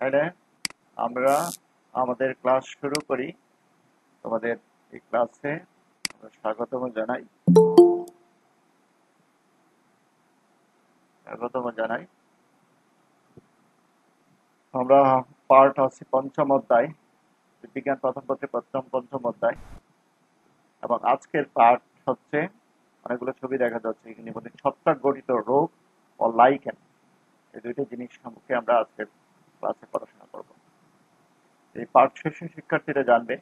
তাহলে আমরা আমাদের ক্লাস শুরু করি। তোমাদের এই ক্লাসে স্বাগতম জানাই। আমরা পার্ট আছি পঞ্চম অধ্যায়, বিজ্ঞান প্রথম পত্রে পঞ্চম অধ্যায়, এবং আজকের পার্ট হচ্ছে অনেকগুলো ছবি দেখা যাচ্ছে এখানে মধ্যে ছত্রাক গঠিত রোগ ও লাইকেন, এই দুইটা জিনিস সম্পর্কে আমরা আজকের ক্লাসে পড়াশোনা করব। এই পার্ট শেষে শিক্ষার্থীরা জানবে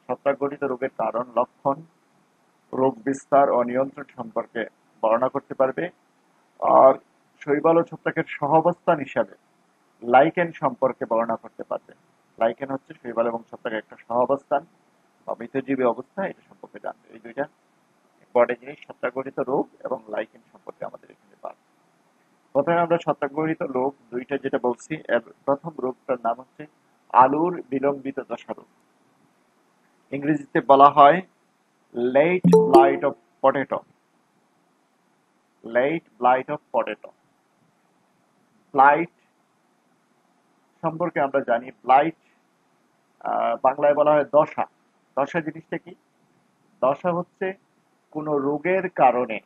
ছত্রাক গঠিত রোগের কারণ, লক্ষণ, রোগ বিস্তার ও নিয়ন্ত্রণ সম্পর্কে বর্ণনা করতে পারবে। আর শৈবাল ও ছত্রাকের সহাবস্থান হিসাবে লাইকেন সম্পর্কে বর্ণনা করতে পারবে। লাইকেন হচ্ছে শৈবাল এবং ছত্রাকের একটা সহাবস্থান বা মৃতজীবী অবস্থা, এটা সম্পর্কে জানবে। এই দুইটা ইম্পর্টেন্ট জিনিস, ছত্রাক গঠিত রোগ এবং লাইকেন সম্পর্কে আমাদের এখানে পারবে। প্রথমে আমরা ছত্রাক গঠিত রোগ দুইটা যেটা বলছি, এর প্রথম রোগটার নাম হচ্ছে আলুর বিলম্বিত দশা রোগ। ইংরেজিতে বলা হয় late blight of potato. Late blight of potato. Blight সম্পর্কে আমরা জানি, ব্লাইট বাংলায় বলা হয় দশা। দশা জিনিসটা কি? দশা হচ্ছে কোনো রোগের কারণে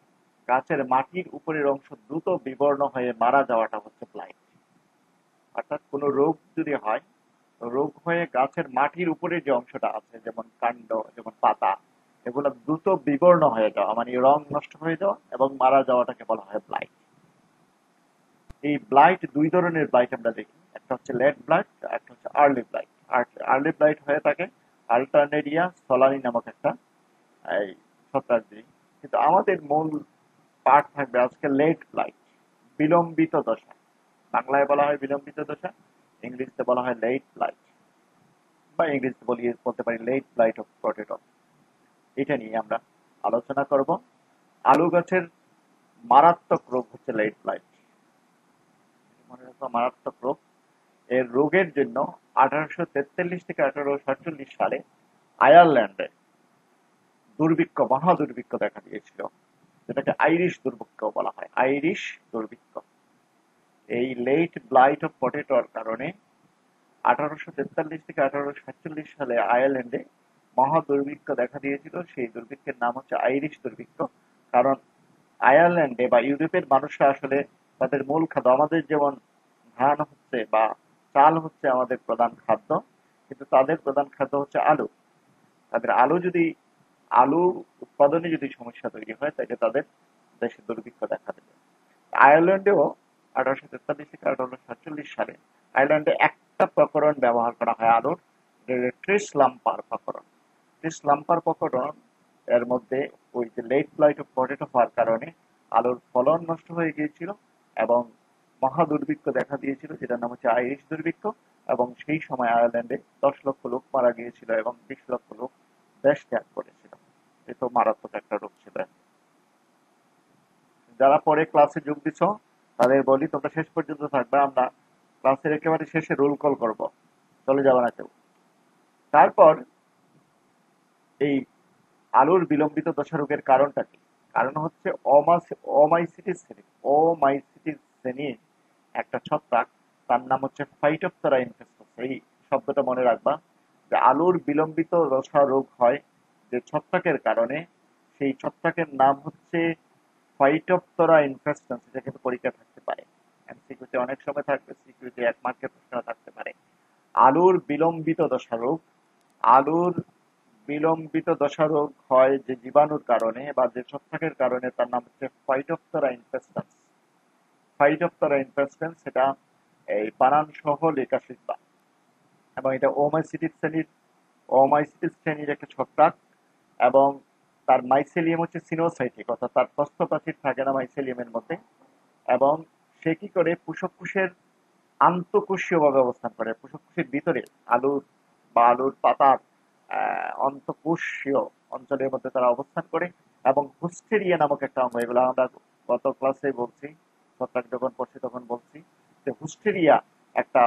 গাছের মাটির উপরের অংশ দ্রুত বিবর্ণ হয়ে মারা যাওয়াটা হচ্ছে ব্লাইট। অর্থাৎ কোনো রোগ যদি হয়, রোগ হয়ে গাছের মাটির উপরে যে অংশটা আছে, যেমন কাণ্ড, যেমন পাতা, এগুলো দ্রুত বিবর্ণ হয়ে যাওয়া, মানে রং নষ্ট হয়ে যাওয়া এবং মারা যাওয়াটাকে বলা হয় ব্লাইট। এই ব্লাইট দুই ধরনের ব্লাইট আমরা দেখি, একটা হচ্ছে লেট ব্লাইট, একটা হচ্ছে আর্লি ব্লাইট। আর্লি ব্লাইট হয়ে থাকে আল্টারনেরিয়া সোলানি নামক একটা এই ছত্রাক দিয়ে। কিন্তু আমাদের মূল পাঠ থাকবে আজকে লেট ব্লাইট, বিলম্বিত দশা। বাংলায় বলা হয় বিলম্বিত দশা, ইংরেজিতে বলা হয় লেট ব্লাইট, বা ইংরেজিতে বলতে পারি লেট ব্লাইট অফ পটেটো। এটা নিয়ে আমরা আলোচনা করব। আলু গাছের মারাত্মক রোগ হচ্ছে লেট ব্লাইট, মনে রাখবো, মারাত্মক রোগ। এর রোগের জন্য 1843 থেকে 1847 সালে আয়ারল্যান্ডে দুর্ভিক্ষ, মহা দুর্ভিক্ষ দেখা দিয়েছিল, যেটাকে আইরিশ দুর্ভিক্ষ বলা হয়। আইরিশ দুর্ভিক্ষ। এই লেট ব্লাইট অফ পটেটোর কারণে 1843 থেকে 1847 সালে আয়ারল্যান্ডে মহা দুর্ভিক্ষ দেখা দিয়েছিল। সেই দুর্ভিক্ষের নাম হচ্ছে আইরিশ দুর্ভিক্ষ। কারণ আয়ারল্যান্ডে বা ইউরোপের মানুষরা আসলে তাদের মূল খাদ্য, আমাদের যেমন ধান হচ্ছে বা চাল হচ্ছে আমাদের প্রধান খাদ্য, কিন্তু তাদের প্রধান খাদ্য হচ্ছে আলু। তাদের আলু উৎপাদনে যদি সমস্যা তৈরি হয়, তাহলে তাদের দেশে দুর্ভিক্ষ দেখা দেবে। আয়ারল্যান্ডেও 1843 থেকে 1847 সালে আয়ারল্যান্ডে একটা প্রকরণ ব্যবহার করা হয় আলুর, ট্রিস লাম্পার প্রকরণ। ট্রিস লাম্পার প্রকরণ এর মধ্যে ওই যে লেট ব্লাইট অফ পটেটো হওয়ার কারণে আলুর ফলন নষ্ট হয়ে গিয়েছিল এবং মহা দুর্ভিক্ষ দেখা দিয়েছিল, যেটার নাম হচ্ছে আইরিশ দুর্ভিক্ষ। এবং সেই সময় আয়ারল্যান্ডে 10 লক্ষ লোক মারা গিয়েছিল এবং 20 লক্ষ লোক দেশ ত্যাগ করেছিল। এ তো মারাত্মক একটা রোগ ছিল। যারা পরে ক্লাসে যোগ দিছ তাদের বলি, তোমরা শেষ পর্যন্ত থাকবে। আমরা ক্লাসের একেবারে শেষে রোল কল করব, চলে যাবে না কেউ। তারপর এই আলুর বিলম্বিত দশা রোগের কারণটা কি? কারণ হচ্ছে অমাইসিটিস শ্রেণীর একটা ছত্রাক, তার নাম হচ্ছে ফাইটোপথেরা ইনফেস্টাস। এই শব্দটা মনে রাখবা, যে আলুর বিলম্বিত দশা রোগ হয় যে ছত্রাকের কারণে, সেই ছত্রাকের নাম হচ্ছে ফাইটোপথেরা ইনফেস্টাস। এটা কিন্তু পরীক্ষা থাকতে পারে, এমসিকিউতে অনেক সময় থাকবে, সিকিউতে 1 মার্কের প্রশ্ন থাকতে পারে। আলুর বিলম্বিত দশা রোগ, আলুর বিলম্বিত দশা রোগ হয় যে জীবাণুর কারণে বা যে ছত্রাকের কারণে, তার নাম হচ্ছে ফাইটোপথেরা ইনফেস্টাস। ফাইটোপথেরা ইনফেস্টাস, সেটা এই বানান সহ লেখা শিখবা। এবং এটা ওমাইসিটিস শ্রেণীর একটা ছত্রাক, এবং তার মাইসেলিয়াম হচ্ছে সিনোসাইটিক, অর্থাৎ তার প্রস্থপ্রাচীর থাকে না মাইসেলিয়ামের মধ্যে। এবং সে কি করে, পুষ্পকোষের আন্তঃকোষীয় ভাবে অবস্থান করে, পুষ্পকোষের ভিতরে আলুর পাতার অন্তঃকোষীয় অঞ্চলের মধ্যে তারা অবস্থান করে। এবং হুস্টেরিয়া নামক একটা অঙ্গ, এগুলো আমরা গত ক্লাসে বলছি, ছত্রাক যখন পড়ছি তখন বলছি যে হুস্টেরিয়া একটা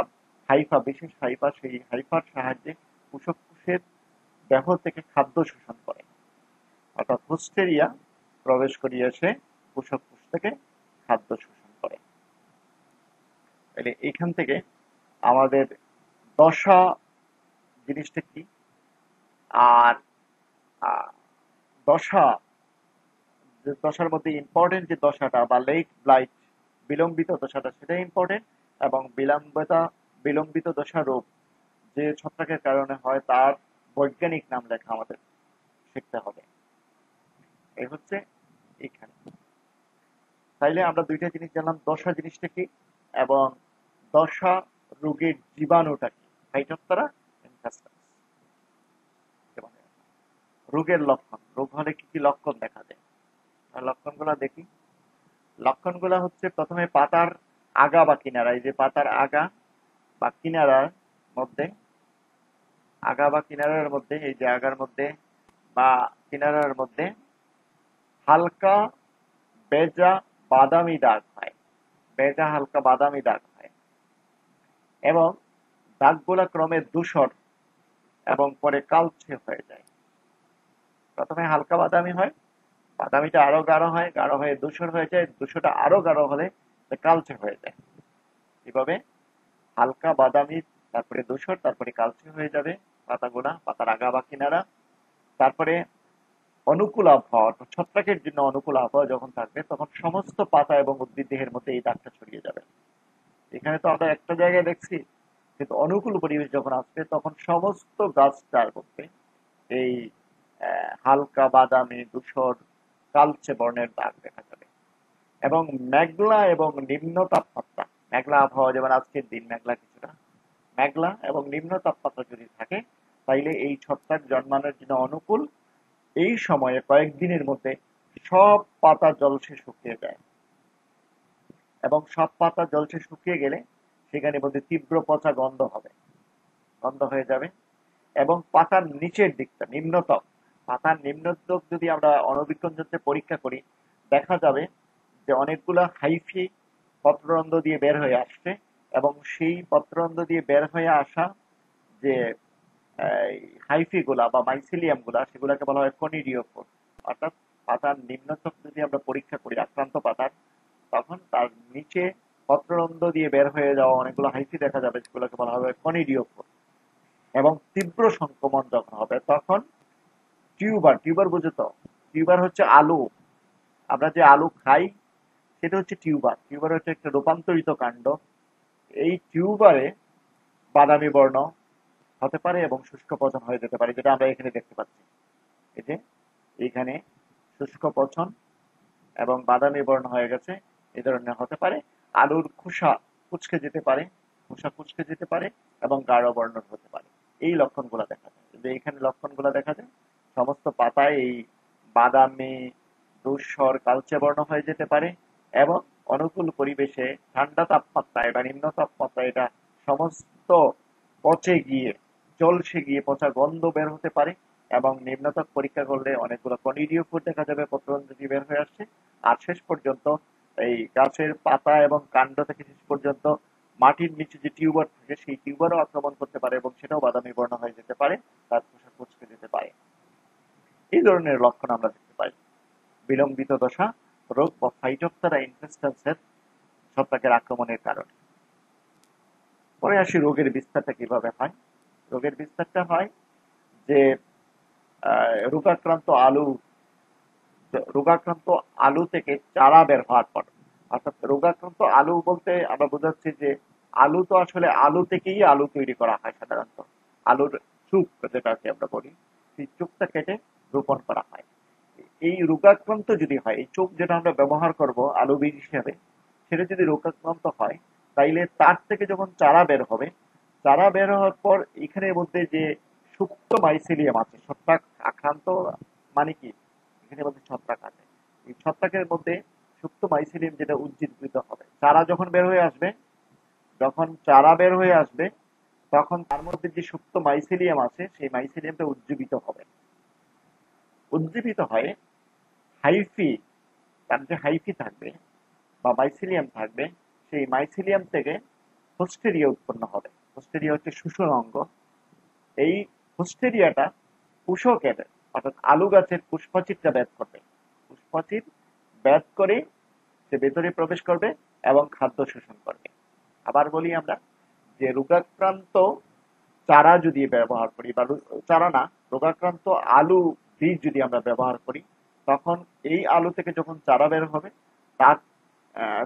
হাইফা, বিশেষ হাইফা, সেই হাইফার সাহায্যে পুষ্পকোষের দেহ থেকে খাদ্য শোষণ করে। অর্থাৎ হুস্টেরিয়া প্রবেশ করিয়ে এসে পুষ্পকোষ থেকে খাদ্য শোষণ করে। তাহলে এইখান থেকে আমাদের দশা জিনিসটা কি, আর দশা, দশার মধ্যে ইম্পর্টেন্ট যে দশাটা বা লেট ব্লাইট, বিলম্বিত দশাটা সেটা ইম্পর্টেন্ট, এবং বিলম্বিত দশা রোগ যে ছত্রাকের কারণে হয় তার বৈজ্ঞানিক নাম লেখা আমাদের শিখতে হবে। এই হচ্ছে এখানে। তাইলে আমরা দুইটা জিনিস জানলাম, দশা জিনিসটা কি এবং দশা রোগের জীবাণুটা কি, ফাইটোপ্থরা ইনফেস্টাস। রোগের লক্ষণ, রোগ হলে কি কি লক্ষণ দেখা যায়, লক্ষণগুলা দেখি। লক্ষণগুলা হচ্ছে প্রথমে পাতার আগা বা কিনারা, এই যে পাতার আগা বা কিনারার মধ্যে, আগা বা কিনারার মধ্যে, এই যে আগার মধ্যে বা কিনারার মধ্যে হালকা বেজা বাদামি দাগ হয়, বেজা হালকা বাদামি দাগ হয়, এবং দাগগুলা ক্রমে ধূসর এবং পরে কালচে হয়ে যায়। প্রথমে হালকা বাদামি হয়, বাদামিটা আরো গাঢ় হয়, গাঢ় হয়ে ধূসর হয়ে যায়, ধূসরটা আরো গাঢ় হলে কালচে হয়ে যায়। এভাবে হালকা বাদামি, তারপরে ধূসর, তারপরে কালচে হয়ে যাবে পাতাগুলা, পাতার আগা বা কিনারা। তারপরে অনুকূল আবহাওয়া, ছত্রাকের জন্য অনুকূল আবহাওয়া যখন থাকবে তখন সমস্ত পাতা এবং উদ্ভিদ দেহের মধ্যে এই দাগটা ছড়িয়ে যাবে। এখানে তো আমরা একটা জায়গায় দেখছি, কিন্তু অনুকূল পরিবেশ যখন আসবে তখন সমস্ত গাছটার মধ্যে এই হালকা বাদামি ধূসর কালচে বর্ণের দাগ দেখা যাবে। এবং মেঘলা এবং নিম্ন তাপমাত্রা, মেঘলা আবহাওয়া যেমন আজকের দিন মেঘলা, কিছুটা মেঘলা এবং নিম্ন তাপমাত্রা যদি থাকে তাইলে এই ছত্রাক জন্মানোর জন্য অনুকূল। এই সময়ে কয়েকদিনের মধ্যে সব পাতা জলসে শুকিয়ে যায়, এবং সব পাতা জলসে শুকিয়ে গেলে সেখানে মধ্যে তীব্র পচা গন্ধ হবে, গন্ধ হয়ে যাবে। এবং পাতার নিচের দিকটা নিম্নতক, পাতার নিম্নতক যদি আমরা অণুবীক্ষণ যন্ত্রে পরীক্ষা করি দেখা যাবে যে অনেকগুলো হাইফি পত্ররন্ধ্র দিয়ে বের হয়ে আসছে, এবং সেই পত্ররন্ধ্র দিয়ে বের হয়ে আসা যে হাইফি গুলা বা মাইসিলিয়াম গুলা, সেগুলোকে বলা হয় কনিডিওফোর। অর্থাৎ পাতার নিম্নতক যদি আমরা পরীক্ষা করি আক্রান্ত পাতার, তখন তার নিচে পত্ররন্ধ্র দিয়ে বের হয়ে যাওয়া অনেকগুলো হাইফি দেখা যাবে, সেগুলোকে বলা হবে কনিডিওফোর। এবং তীব্র সংক্রমণ যখন হবে তখন টিউবার, টিউবার বুঝো তো, টিউবার হচ্ছে আলু, আমরা যে আলু খাই সেটা হচ্ছে টিউবার। টিউবার হচ্ছে একটা রূপান্তরিত কাণ্ড। এই টিউবারে বাদামি বর্ণ হতে পারে এবং শুষ্ক পচন হয়ে যেতে পারে, যেটা আমরা এখানে দেখতে পাচ্ছি। এই যে এইখানে শুষ্ক পচন এবং বাদামি বর্ণ হয়ে গেছে, এই ধরনের হতে পারে। আলুর খোসা কুঁচকে যেতে পারে, খোসা কুঁচকে যেতে পারে এবং গাঢ় বর্ণের হতে পারে। এই লক্ষণগুলো দেখা যায়, যে এখানে লক্ষণগুলো দেখা যায় সমস্ত পাতায় এই বাদামি ধূসর কালচে বর্ণ হয়ে যেতে পারে, এবং অনুকূল পরিবেশে ঠান্ডা তাপমাত্রায় বা নিম্ন তাপমাত্রায় এটা সমস্ত পচে গিয়ে জলসে গিয়ে পচা গন্ধ বের হতে পারে। এবং নিম্নতাপ পরীক্ষা করলে অনেকগুলো কনিডিওফোর দেখা যাবে, পত্ররন্ধ্র দিয়ে বের হয়ে আসছে। আর শেষ পর্যন্ত এই গাছের পাতা এবং কাণ্ড থেকে শেষ পর্যন্ত মাটির নিচে যে টিউবার থাকে সেই টিউবারও আক্রমণ করতে পারে এবং সেটাও বাদামি বর্ণ হয়ে যেতে পারে, তার খোসা কুঁচকে যেতে পারে। এই ধরনের লক্ষণ আমরা দেখতে পাই বিলম্বিত দশা রোগ বা ফাইটোপ্থরা ইনফেস্টান্সের ছত্রাকের আক্রমণের কারণে। পরে আসি রোগের বিস্তারটা কিভাবে হয়। রোগের বিস্তারটা হয় যে রোগাক্রান্ত আলু, রোগাক্রান্ত আলু থেকে চারা বের হওয়ার পর, অর্থাৎ রোগাক্রান্ত আলু বলতে আমরা বোঝাচ্ছি যে আলু তো আসলে আলু থেকেই আলু তৈরি করা হয় সাধারণত। আলুর চুপ যেটাকে আমরা বলি, সেই চুপটা কেটে রোপণ করা হয়। এই রোগাক্রান্ত যদি হয়, এই চোখ যেটা আমরা ব্যবহার করব আলু বীজ হিসেবে, সেটা যদি রোগাক্রান্ত হয় তাইলে তার থেকে যখন চারা বের হবে, চারা বের হওয়ার পর এখানের মধ্যে যে সুপ্ত মাইসিলিয়াম আছে, ছত্রাক আক্রান্ত মানে কি, এখানের মধ্যে ছত্রাক আছে, এই ছত্রাকের মধ্যে সুপ্ত মাইসিলিয়াম যেটা উজ্জীবিত হবে, চারা যখন বের হয়ে আসবে, যখন চারা বের হয়ে আসবে তখন তার মধ্যে যে সুপ্ত মাইসিলিয়াম আছে সেই মাইসিলিয়ামটা উজ্জীবিত হবে। উজ্জীবিত হয়ে হাইফি, তার যে হাইফি থাকবে বা মাইসিলিয়াম থাকবে, সেই মাইসিলিয়াম থেকে হোস্টেরিয়া উৎপন্ন হবে। হোস্টেরিয়া হচ্ছে শুষ্ক অঙ্গ। এই হোস্টেরিয়াটা কুশকের, অর্থাৎ আলু গাছের পুষ্পাচিরটা ব্যাধ করবে। পুষ্পাচির ব্যাধ করে সে ভেতরে প্রবেশ করবে এবং খাদ্য শোষণ করবে। আবার বলি আমরা যে রোগাক্রান্ত চারা যদি ব্যবহার করি বা চারা না, রোগাক্রান্ত আলু বীজ যদি আমরা ব্যবহার করি, তখন এই আলু থেকে যখন চারা বের হবে, তার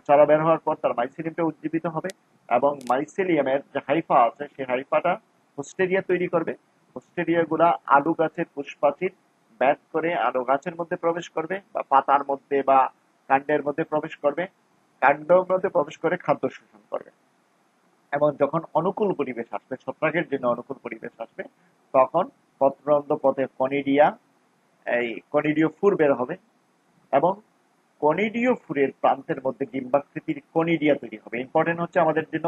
চারা বের হওয়ার পর তার মাইসিলিয়ামটা উজ্জীবিত হবে এবং মাইসিলিয়ামের যে হাইফা আছে সেই হাইফাটা হোস্টেরিয়া তৈরি করবে। হোস্টেরিয়া গুলা আলু গাছের পুষ্পাচির ব্যাট করে আলু গাছের মধ্যে প্রবেশ করবে বা পাতার মধ্যে বা কাণ্ডের মধ্যে প্রবেশ করবে, কাণ্ডের মধ্যে প্রবেশ করে খাদ্য শোষণ করবে। এবং যখন অনুকূল পরিবেশ আসবে, ছত্রাকের জন্য অনুকূল পরিবেশ আসবে, তখন পত্ররন্ধ্র পথে কনিডিয় ফুর বের হবে এবং কনিডিয় ফুরের প্রান্তের মধ্যে ডিম্বাকৃতির কনিডিয়া তৈরি হবে। ইম্পর্টেন্ট হচ্ছে আমাদের জন্য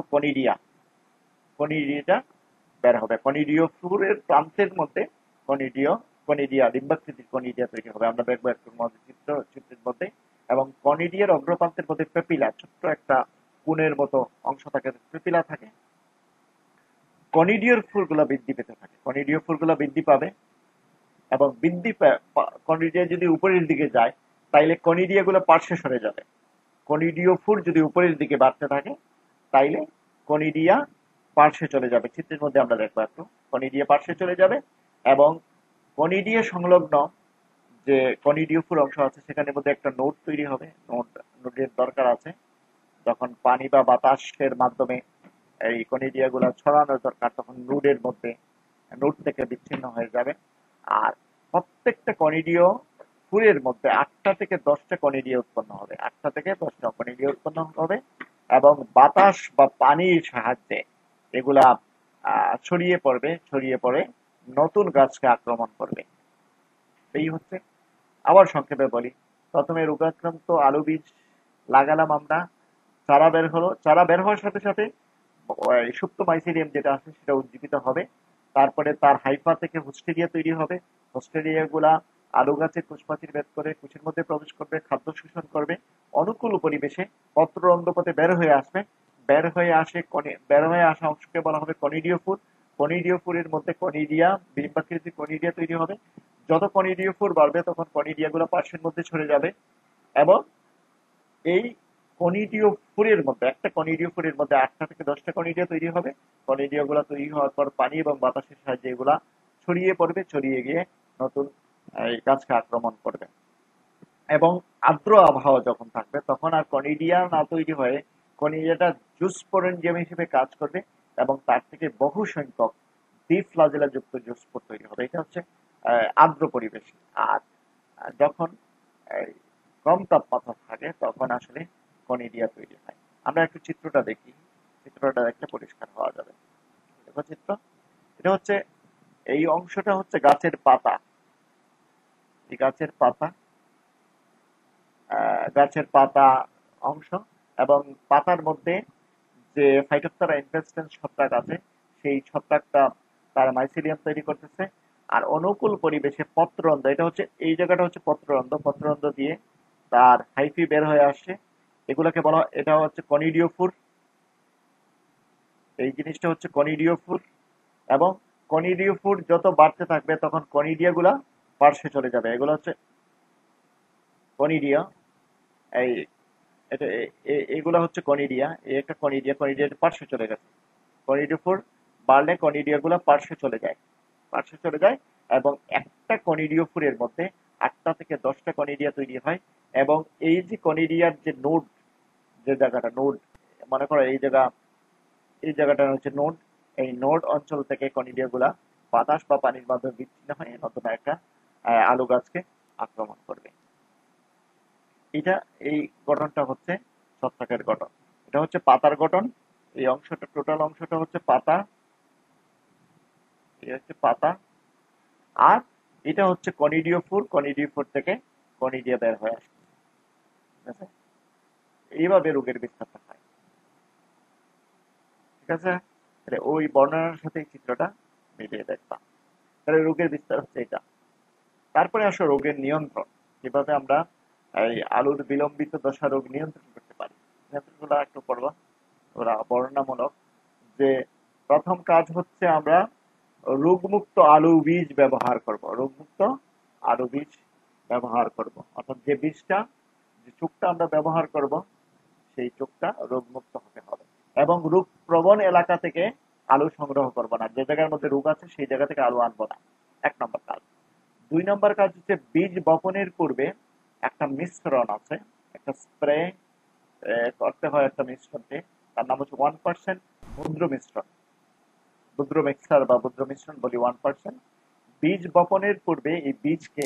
কনিডিয়াটা বের হবে। কনিডিয় ফুরের প্রান্তের মধ্যে কনিডিয়া ডিম্বাকৃতির কনিডিয়া তৈরি হবে, আমরা দেখবো একটু চিত্রের মধ্যে। এবং কনিডিয়ার অগ্রপ্রান্তের মধ্যে পেপিলা, ছোট্ট একটা কোণের মতো অংশ থাকে, পেপিলা থাকে। কনিডিয়র ফুলগুলা বৃদ্ধি পেতে থাকে, কনিডিয় ফুলগুলা বৃদ্ধি পাবে এবং কনিডিয়া যদি উপরের দিকে যায়, তাইলে কনিডিয়া গুলো পার্শ্বে সরে যাবে। কনিডিয় ফুল যদি উপরের দিকে বাড়তে থাকে, তাইলে কনিডিয়া পার্শ্বে চলে যাবে। চিত্রের মধ্যে আমরা দেখবো একটু, কনিডিয়া পার্শ্বে চলে যাবে এবং কনিডিয়া সংলগ্ন যে কনিডিয় ফুল অংশ আছে সেখানের মধ্যে একটা নোড তৈরি হবে। নোডের দরকার আছে, যখন পানি বা বাতাসের মাধ্যমে এই কনিডিয়া গুলা ছড়ানোর দরকার, তখন নোড থেকে বিচ্ছিন্ন হয়ে যাবে। আর প্রত্যেকটা কনিডিয় ফুলের মধ্যে 8টা থেকে 10টা কনিডিয়া উৎপন্ন হবে, 8টা থেকে 10টা কনিডিয়া উৎপন্ন হবে এবং বাতাস বা পানির সাহায্যে এগুলা ছড়িয়ে পড়ে নতুন গাছকে আক্রমণ করবে। এই হচ্ছে, আবার সংক্ষেপে বলি, প্রথমে রোগাক্রান্ত আলু বীজ লাগালাম আমরা, চারা বের হলো, চারা বের হওয়ার সাথে সাথে সুপ্ত মাইসিলিয়াম যেটা আছে সেটা উজ্জীবিত হবে। তারপরে তার হাইফা থেকে হোস্টেরিয়া তৈরি হবে। হোস্টেরিয়া গুলা আলু গাছের পুষ্পাচির ভেদ করে কুশের মধ্যে প্রবেশ করবে, খাদ্য শোষণ করবে। অনুকূল পরিবেশে পত্ররন্ধ্র পথে বের হয়ে আসবে। বের হয়ে আসা অংশকে বলা হবে কনিডিয় ফুল। কনিডিয় ফুলের মধ্যে ডিম্বাকৃতির কনিডিয়া তৈরি হবে। যত কনিডিয় ফুল বাড়বে তখন কনিডিয়া গুলো পার্শ্বের মধ্যে সরে যাবে এবং এই কনিডিয় ফুলের মধ্যে, একটা কনিডিয় ফুলের মধ্যে 8টা থেকে 10টা কনিডিয়া তৈরি হবে। কনিডিয়া গুলা তৈরি হওয়ার পর পানি এবং বাতাসের সাহায্যে এগুলা ছড়িয়ে পড়বে, ছড়িয়ে গিয়ে নতুন গাছকে আক্রমণ করবে। এবং আর্দ্র আবহাওয়া যখন থাকবে তখন আর কনিডিয়া না তৈরি হয়ে কনিডিয়াটা জুস্পোরেঞ্জিয়াম হিসেবে কাজ করবে এবং তার থেকে বহু সংখ্যক ডিফ্লাজেলা যুক্ত জুস্পোর তৈরি হবে। এটা হচ্ছে আর্দ্র পরিবেশ। আর যখন কম তাপমাত্রা থাকে তখন আসলে কনিডিয়া তৈরি হয়। আমরা একটু চিত্রটা দেখি, চিত্রটা দেখলে পরিষ্কার হওয়া যাবে। দেখো চিত্র, এটা হচ্ছে, এই অংশটা হচ্ছে গাছের পাতা, এই গাছের পাতা অংশ এবং পাতার মধ্যে যে ফাইটোপথেরা ইনফেস্টেন্স ছত্রাক আছে সেই ছত্রাকটা তার মাইসিলিয়াম তৈরি করতেছে। আর অনুকূল পরিবেশে পত্ররন্ধ্র, এটা হচ্ছে, এই জায়গাটা হচ্ছে পত্ররন্ধ্র দিয়ে তার হাইফি বের হয়ে আসছে, এগুলোকে বলা, এটা হচ্ছে কনিডিও ফুর, এই জিনিসটা হচ্ছে কনিডিও ফুর। এবং কনিডিও ফুর যত বাড়তে থাকবে তখন কনিডিয়া গুলা পার্শ্বে চলে যাবে, এগুলো হচ্ছে কনিডিয়া। এই এটা এগুলা হচ্ছে কনিডিয়া, এই একটা কনিডিয়া পার্শ্বে চলে গেছে। কনিডিও ফুর বাড়লে কনিডিয়া গুলা পার্শ্বে চলে যায় এবং একটা কনিডিও ফুরের মধ্যে 8টা থেকে 10টা কনিডিয়া তৈরি হয়। এবং এই যে কনিডিয়ার যে নোড, যে জায়গাটা নোড, মনে করো এই জায়গাটা হচ্ছে নোড, এই নোড অঞ্চল থেকে কনিডিয়া গুলা বাতাস বা পানির মাধ্যমে বিচ্ছিন্ন হয়ে নতুন একটা আলু গাছকে আক্রমণ করবে। এই গঠনটা হচ্ছে ছত্রাকের গঠন। এটা হচ্ছে পাতার গঠন, এই অংশটা, টোটাল অংশটা হচ্ছে পাতা, এই হচ্ছে পাতা। আর এটা হচ্ছে কনিডিও ফুর থেকে কনিডিয়া বের হয়ে আসে। ঠিক আছে, এইভাবে রোগের বিস্তারটা হয়। ঠিক আছে, ওই বর্ণনার সাথে এই চিত্রটা মিলিয়ে দেখলাম। তাহলে রোগের বিস্তার হচ্ছে এটা। তারপরে আসো রোগের নিয়ন্ত্রণ, কিভাবে আমরা এই আলুর বিলম্বিত দশা রোগ নিয়ন্ত্রণ করতে পারি। নিয়ন্ত্রণগুলো একটু পড়বা, ওরা বর্ণনামূলক। যে প্রথম কাজ হচ্ছে আমরা রোগমুক্ত আলু বীজ ব্যবহার করব, অর্থাৎ যে চোখটা আমরা ব্যবহার করব সেই চোখটা রোগমুক্ত হতে হবে। এবং রোগ প্রবণ এলাকা থেকে আলু সংগ্রহ করব না। যে জায়গার মধ্যে রোগ আছে সেই জায়গা থেকে আলু আনবো না। 1 নম্বর কাজ। 2 নম্বর কাজ হচ্ছে বীজ বপনের পূর্বে একটা মিশ্রণ আছে, একটা স্প্রে করতে হয় একটা মিশ্রণকে। তার নাম হচ্ছে 1% ক্ষুদ্র মিশ্রণ, ক্ষুদ্র মিক্সার বা ক্ষুদ্র মিশ্রণ বলি 1%। বীজ বপনের পূর্বে এই বীজকে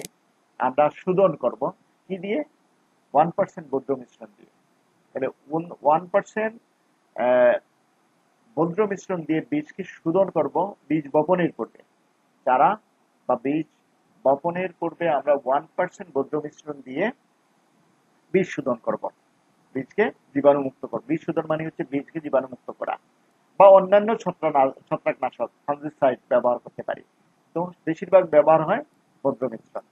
আমরা শোধন করব কি দিয়ে? 1% বৌদ্ধ মিশ্রণ দিয়ে। তাহলে 1% বৌদ্ধ মিশ্রণ দিয়ে বীজকে শোধন করব বীজ বপনের পূর্বে। চারা বা বীজ বপনের পূর্বে আমরা 1% বৌদ্ধ মিশ্রণ দিয়ে বীজ শোধন করব, বীজকে জীবাণুমুক্ত করব। বীজ শোধন মানে হচ্ছে বীজকে জীবাণুমুক্ত করা, বা অন্যান্য ছত্রাকনাশক ফাঙ্গিসাইড ব্যবহার করতে পারি। তো বেশিরভাগ ব্যবহার হয় বৌদ্ধ মিশ্রণ।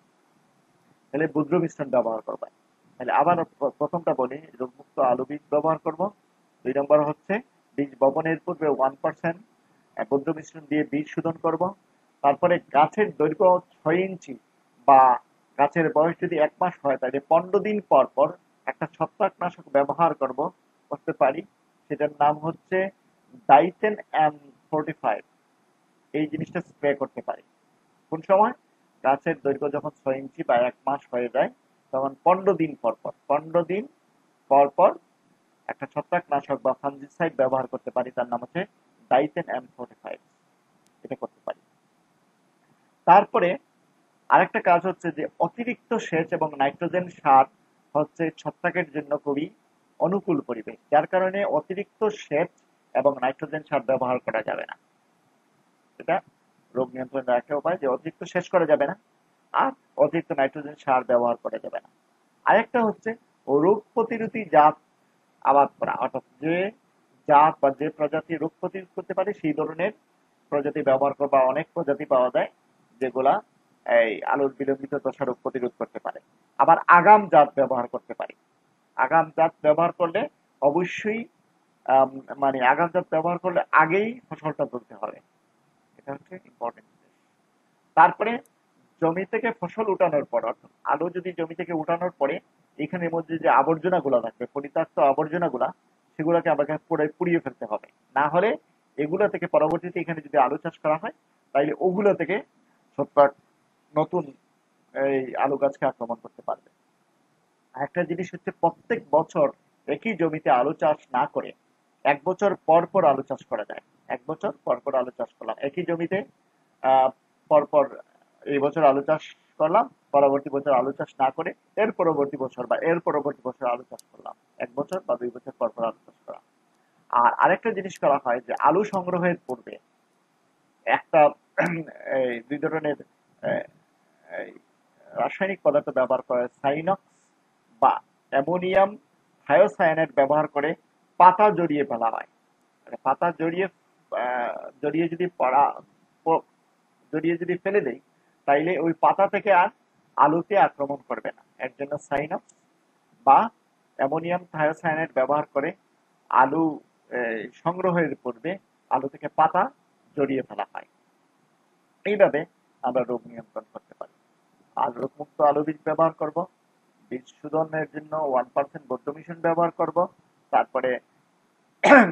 তাহলে বৌদ্ধ মিশ্রণ ব্যবহার করবো। তাহলে আবার প্রথমটা বলি, রোগমুক্ত আলু বীজ ব্যবহার করব। 2 নম্বর হচ্ছে বীজ বপনের পূর্বে 1% বৌদ্ধ মিশ্রণ দিয়ে বীজ শোধন করব। তারপরে গাছের দৈর্ঘ্য 6 ইঞ্চি বা গাছের বয়স যদি 1 মাস হয়, তাহলে 15 দিন পর পর একটা ছত্রাকনাশক ব্যবহার করতে পারি। সেটার নাম হচ্ছে ডাইথেন M45। এই জিনিসটা স্প্রে করতে পারি কোন সময়? গাছের দৈর্ঘ্য যখন 6 ইঞ্চি বা 1 মাস হয়ে যায়, তখন 15 দিন পর পর একটা ছত্রাকনাশক বা ফাঙ্গিসাইড ব্যবহার করতে পারি। তার নাম হচ্ছে ডাইথেন M45। এটা করতে পারি। তারপরে আরেকটা কাজ হচ্ছে যে অতিরিক্ত সেচ এবং নাইট্রোজেন সার হচ্ছে ছত্রাকের জন্য খুবই অনুকূল পরিবেশ, যার কারণে অতিরিক্ত সেচ এবং নাইট্রোজেন সার ব্যবহার করা যাবে না। এটা রোগ নিয়ন্ত্রণের একটা উপায়, যে অতিরিক্ত সেচ করা যাবে না আর অতিরিক্ত নাইট্রোজেন সার ব্যবহার করা যাবে না। আরেকটা হচ্ছে রোগ প্রতিরোধী জাত আবাদ করা, অর্থাৎ যে জাত বা যে প্রজাতি রোগ প্রতিরোধ করতে পারে সেই ধরনের প্রজাতি ব্যবহার করবা। অনেক প্রজাতি পাওয়া যায় যেগুলা এই আলুর বিলম্বিত দশা রোগ প্রতিরোধ করতে পারে। আবার আগাম জাত ব্যবহার করতে পারি। আগাম জাত ব্যবহার করলে অবশ্যই মানে আগাম জাত ব্যবহার করলে আগেই ফসলটা তুলতে হবে। এটা হচ্ছে ইম্পর্টেন্ট। তারপরে জমি থেকে ফসল উঠানোর পর, অর্থাৎ আলু যদি জমি থেকে উঠানোর পরে এখানের মধ্যে যে আবর্জনাগুলো থাকবে, পরিত্যক্ত আবর্জনাগুলা, সেগুলোকে আমাকে পুড়িয়ে ফেলতে হবে। না হলে এগুলো থেকে পরবর্তীতে এখানে যদি আলু চাষ করা হয়, তাইলে ওগুলো থেকে ছত্রাক নতুন এই আলু গাছকে আক্রমণ করতে পারবে। একটা জিনিস হচ্ছে প্রত্যেক বছর একই জমিতে আলু চাষ না করে 1 বছর পর পর আলু চাষ করা যায়। 1 বছর পর পর আলু চাষ করলাম একই জমিতে, পর পর এই বছর আলু চাষ করলাম, পরবর্তী বছর আলু চাষ না করে এর পরবর্তী বছর বা এর পরবর্তী বছর আলু চাষ করলাম। 1 বছর বা 2 বছর পর পর আলু চাষ করা। আর আরেকটা জিনিস করা হয় যে আলু সংগ্রহের পূর্বে একটা এই 2 ধরনের আহ, এই রাসায়নিক পদার্থ ব্যবহার করে, সাইনক্স বা অ্যামোনিয়াম থায়োসায়ানেট ব্যবহার করে পাতা জড়িয়ে ফেলা হয়। মানে পাতা জড়িয়ে যদি জড়িয়ে যদি ফেলে দেই, তাইলে ওই পাতা থেকে আর আলুতে আক্রমণ করবে না। এর জন্য সাইনক্স বা অ্যামোনিয়াম থায়োসায়ানেট ব্যবহার করে আলু সংগ্রহের পূর্বে আলু থেকে পাতা জড়িয়ে ফেলা হয়। এইভাবে আমরা রোগ নিয়ন্ত্রণ করতে পারি। আর রোগমুক্ত আলু বীজ ব্যবহার করব। বীজ শোধনের জন্য 1% বৌদ্ধ মিশ্রণ ব্যবহার করব। তারপরে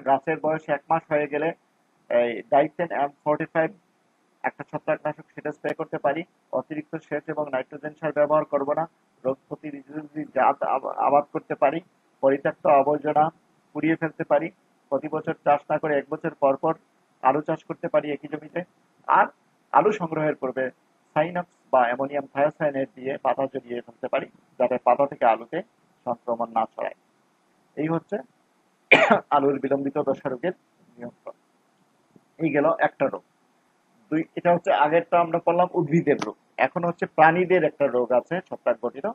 গাছের বয়স 1 মাস হয়ে গেলে এই ডাইথেন M45 একটা ছত্রাকনাশক, সেটা স্প্রে করতে পারি। অতিরিক্ত সেচ এবং নাইট্রোজেন সার ব্যবহার করব না। রোগ প্রতিরোধী জাত আবাদ করতে পারি। পরিত্যক্ত আবর্জনা পুড়িয়ে ফেলতে পারি। প্রতি বছর চাষ না করে 1 বছর পর পর আলু চাষ করতে পারি একই জমিতে। আর আলু সংগ্রহের পূর্বে সাইনক্স বা অ্যামোনিয়াম থায়োসায়ানেট দিয়ে পাতা জড়িয়ে ফেলতে পারি, যাতে পাতা থেকে আলুতে সংক্রমণ না ছড়ায়। এই হচ্ছে আলুর বিলম্বিত দশা রোগের নিয়ন্ত্রণ। এই গেল একটা রোগ। এটা হচ্ছে আগেরটা আমরা বললাম উদ্ভিদের রোগ। এখন হচ্ছে প্রাণীদের একটা রোগ আছে ছত্রাক ঘটিত।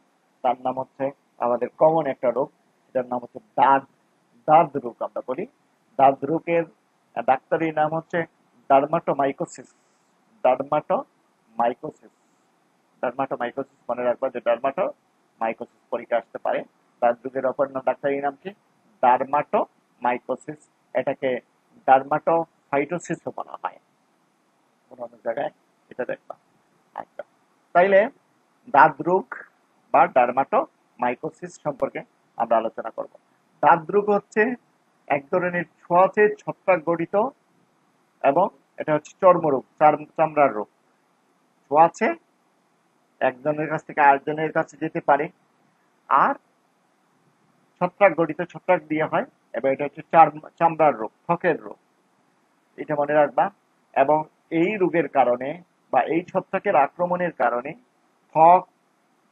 তার নাম হচ্ছে আমাদের কমন একটা রোগ, সেটার নাম হচ্ছে দাঁত রোগ আমরা বলি। দাঁত রোগের ডাক্তারি নাম হচ্ছে ডার্মাটোমাইকোসিস। ডার্মাটোমাইকোসিস ডার্মাটোমাইকোসিস মনে রাখবা যে ডার্মাটোমাইকোসিস পরীক্ষা আসতে পারে। দাঁত রোগের অপর নাম, ডাক্তারি নাম কি? ডার্মাটোমাইকোসিস। এটাকে ডার্মাটোফাইটোসিসও বলা হয় অন্য জায়গায়, এটা দেখবা। আচ্ছা, তাইলে দাঁত রোগ বা ডার্মাটোমাইকোসিস সম্পর্কে আমরা আলোচনা করব। দাঁত রোগ হচ্ছে এক ধরনের ছোঁয়াচে ছত্রাক গঠিত এবং এটা হচ্ছে চর্মরোগ, চামড়ার রোগ। ছোঁয়াচে একজনের কাছ থেকে আরেকজনের কাছে যেতে পারে, আর ছত্রাক গঠিত, ছত্রাক দিয়ে হয়, এবং এটা হচ্ছে চামড়ার রোগ, ত্বকের রোগ। এটা মনে রাখবা। এবং এই রোগের কারণে বা এই ছত্রাকের আক্রমণের কারণে ত্বক,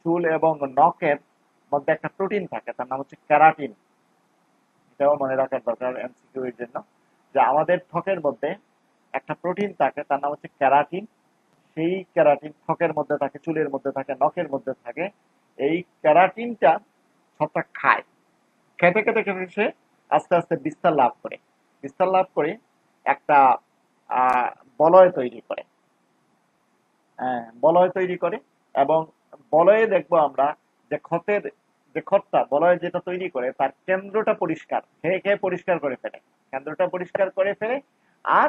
চুল এবং নখের মধ্যে একটা প্রোটিন থাকে, তার নাম হচ্ছে ক্যারাটিন। এটাও মনে রাখার দরকার এমসিকিউ এর জন্য, যে আমাদের ত্বকের মধ্যে একটা প্রোটিন থাকে, তার নাম হচ্ছে ক্যারাটিন। সেই ক্যারাটিন ত্বকের মধ্যে থাকে, চুলের মধ্যে থাকে, নখের মধ্যে থাকে। এই ক্যারাটিনটা ছত্রাক খায়। খেতে খেতে খেতে সে আস্তে আস্তে বিস্তার লাভ করে, বিস্তার লাভ করে একটা আহ, বলয় তৈরি করে। হ্যাঁ, বলয় তৈরি করে। এবং বলয়ে দেখবো আমরা যে যে খড়টা বলয় যেটা তৈরি করে তার কেন্দ্রটা পরিষ্কার, খেয়ে খেয়ে পরিষ্কার করে ফেলে, কেন্দ্রটা পরিষ্কার করে ফেলে। আর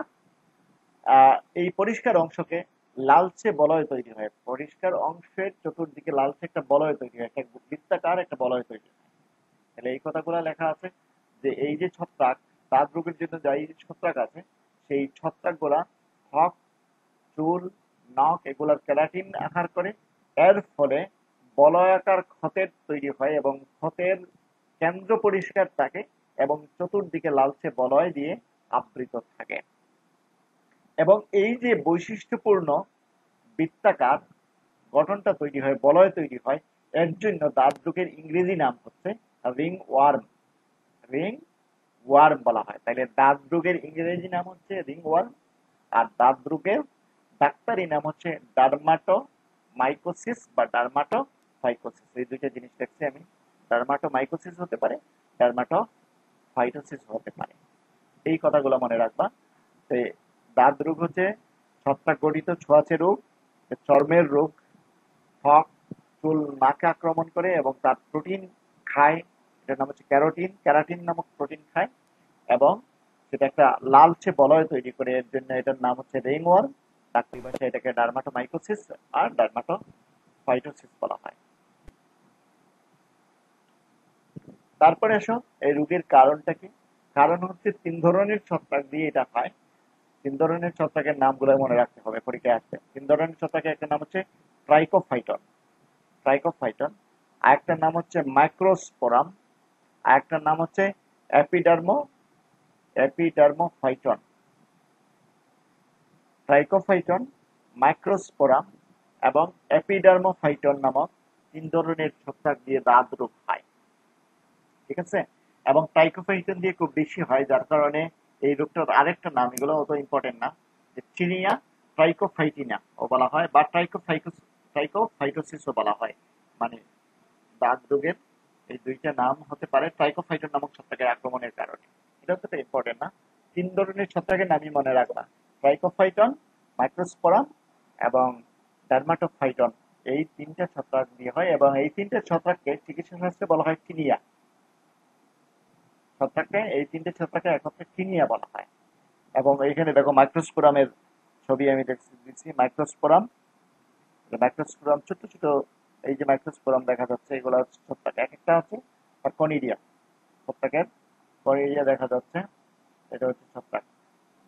এই পরিষ্কার অংশকে লালচে বলয় তৈরি হয়, পরিষ্কার অংশের চতুর্দিকে লালচে একটা বলয় তৈরি হয়, একটা বৃত্তাকার একটা বলয় তৈরি হয়। তাহলে এই কথাগুলো লেখা আছে যে এই যে ছত্রাক, দাঁত রোগের জন্য যে এই যে ছত্রাক আছে, সেই ছত্রাক গুলা ত্বক, চুল, নখ এগুলার কেরাটিন আহার করে। এর ফলে বলয়াকার ক্ষতের তৈরি হয় এবং ক্ষতের কেন্দ্র পরিষ্কার থাকে এবং চতুর্দিকে লালচে বলয় দিয়ে আবৃত থাকে। এবং এই যে বৈশিষ্ট্যপূর্ণ বৃত্তাকার গঠনটা তৈরি হয়, বলয় তৈরি হয়, এর জন্য দাঁত রোগের ইংরেজি নাম হচ্ছে রিং ওয়ার্ম। রিং ওয়ার্ম বলা হয়। তাইলে দাঁত রোগের ইংরেজি নাম হচ্ছে রিং ওয়ার্ম, আর দাঁত রোগের ডাক্তারি নাম হচ্ছে ডার্মাটোমাইকোসিস বা ডার্মাটোফাইকোসিস। এই দুইটা জিনিস দেখছি আমি। ডার্মাটোমাইকোসিস হতে পারে, ডার্মাটোফাইটোসিস হতে পারে। এই কথাগুলো মনে রাখবা। তো দাঁত রোগ হচ্ছে ছত্রাক গঠিত ছোঁয়াচে রোগ, চর্মের রোগ। ত্বক, চুল, নাকে আক্রমণ করে এবং তার প্রোটিন খায়। এটার নাম হচ্ছে ক্যারাটিন নামক প্রোটিন খায়। এবং সেটা একটা লালচে বলয় তৈরি করে, এর জন্য এটার নাম হচ্ছে রিংওয়ার্ম। ডাক্তারি ভাষায় এটাকে ডার্মাটোমাইকোসিস আর ডার্মাটোফাইটোসিস বলা হয়। তারপরে আসো এই রোগের কারণটা কি। কারণ হচ্ছে তিন ধরনের ছত্রাক দিয়ে এটা হয়। তিন ধরনের ছত্রাকের নামগুলো মনে রাখতে হবে, পরীক্ষায় আসছে। তিন ধরনের ছত্রাকের একটা নাম হচ্ছে ট্রাইকোফাইটন, ট্রাইকোফাইটন। আরেকটার নাম হচ্ছে মাইক্রোস্পোরাম, আরেকটার নাম হচ্ছে অ্যাপিডার্মোফাইটন। ট্রাইকোফাইটন, মাইক্রোস্পোরাম এবং অ্যাপিডার্মোফাইটন নামক তিন ধরনের ছত্রাক দিয়ে দাঁত রোগ হয়। ঠিক আছে। এবং ট্রাইকোফাইটন দিয়ে খুব বেশি হয়, যার কারণে এই রোগটার আরেকটা নাম, এগুলো অত ইম্পর্টেন্ট না, যে চিনিয়া ট্রাইকোফাইটিনা ও বলা হয়, বা ট্রাইকোফাইটোসিসও বলা হয়। মানে দাঁত রোগের এই দুইটা নাম হতে পারে ট্রাইকোফাইটন নামক ছত্রাকের আক্রমণের কারণে। এটা হচ্ছে ইম্পর্টেন্ট না। তিন ধরনের ছত্রাকের নামই মনে রাখবা, ট্রাইকোফাইটন, মাইক্রোস্পোরাম এবং ডার্মাটোফাইটন। এই তিনটা ছত্রাক দিয়ে হয় এবং এই তিনটা ছত্রাককে চিকিৎসা শাস্ত্রে বলা হয় টিনিয়া। ছত্রাককে, এই তিনটে ছত্রাককে একত্রে টিনিয়া বলা হয়। এবং এইখানে দেখো মাইক্রোস্পোরামের ছবি আমি দিচ্ছি। মাইক্রোস্পোরাম, মাইক্রোস্পোরাম ছোট ছোট, এই যে মাইক্রোস্পোরাম দেখা যাচ্ছে, এগুলো হচ্ছে ছত্রাক। এক একটা হচ্ছে কনিডিয়া, ছত্রাকের কনিডিয়া দেখা যাচ্ছে, এটা হচ্ছে ছত্রাক,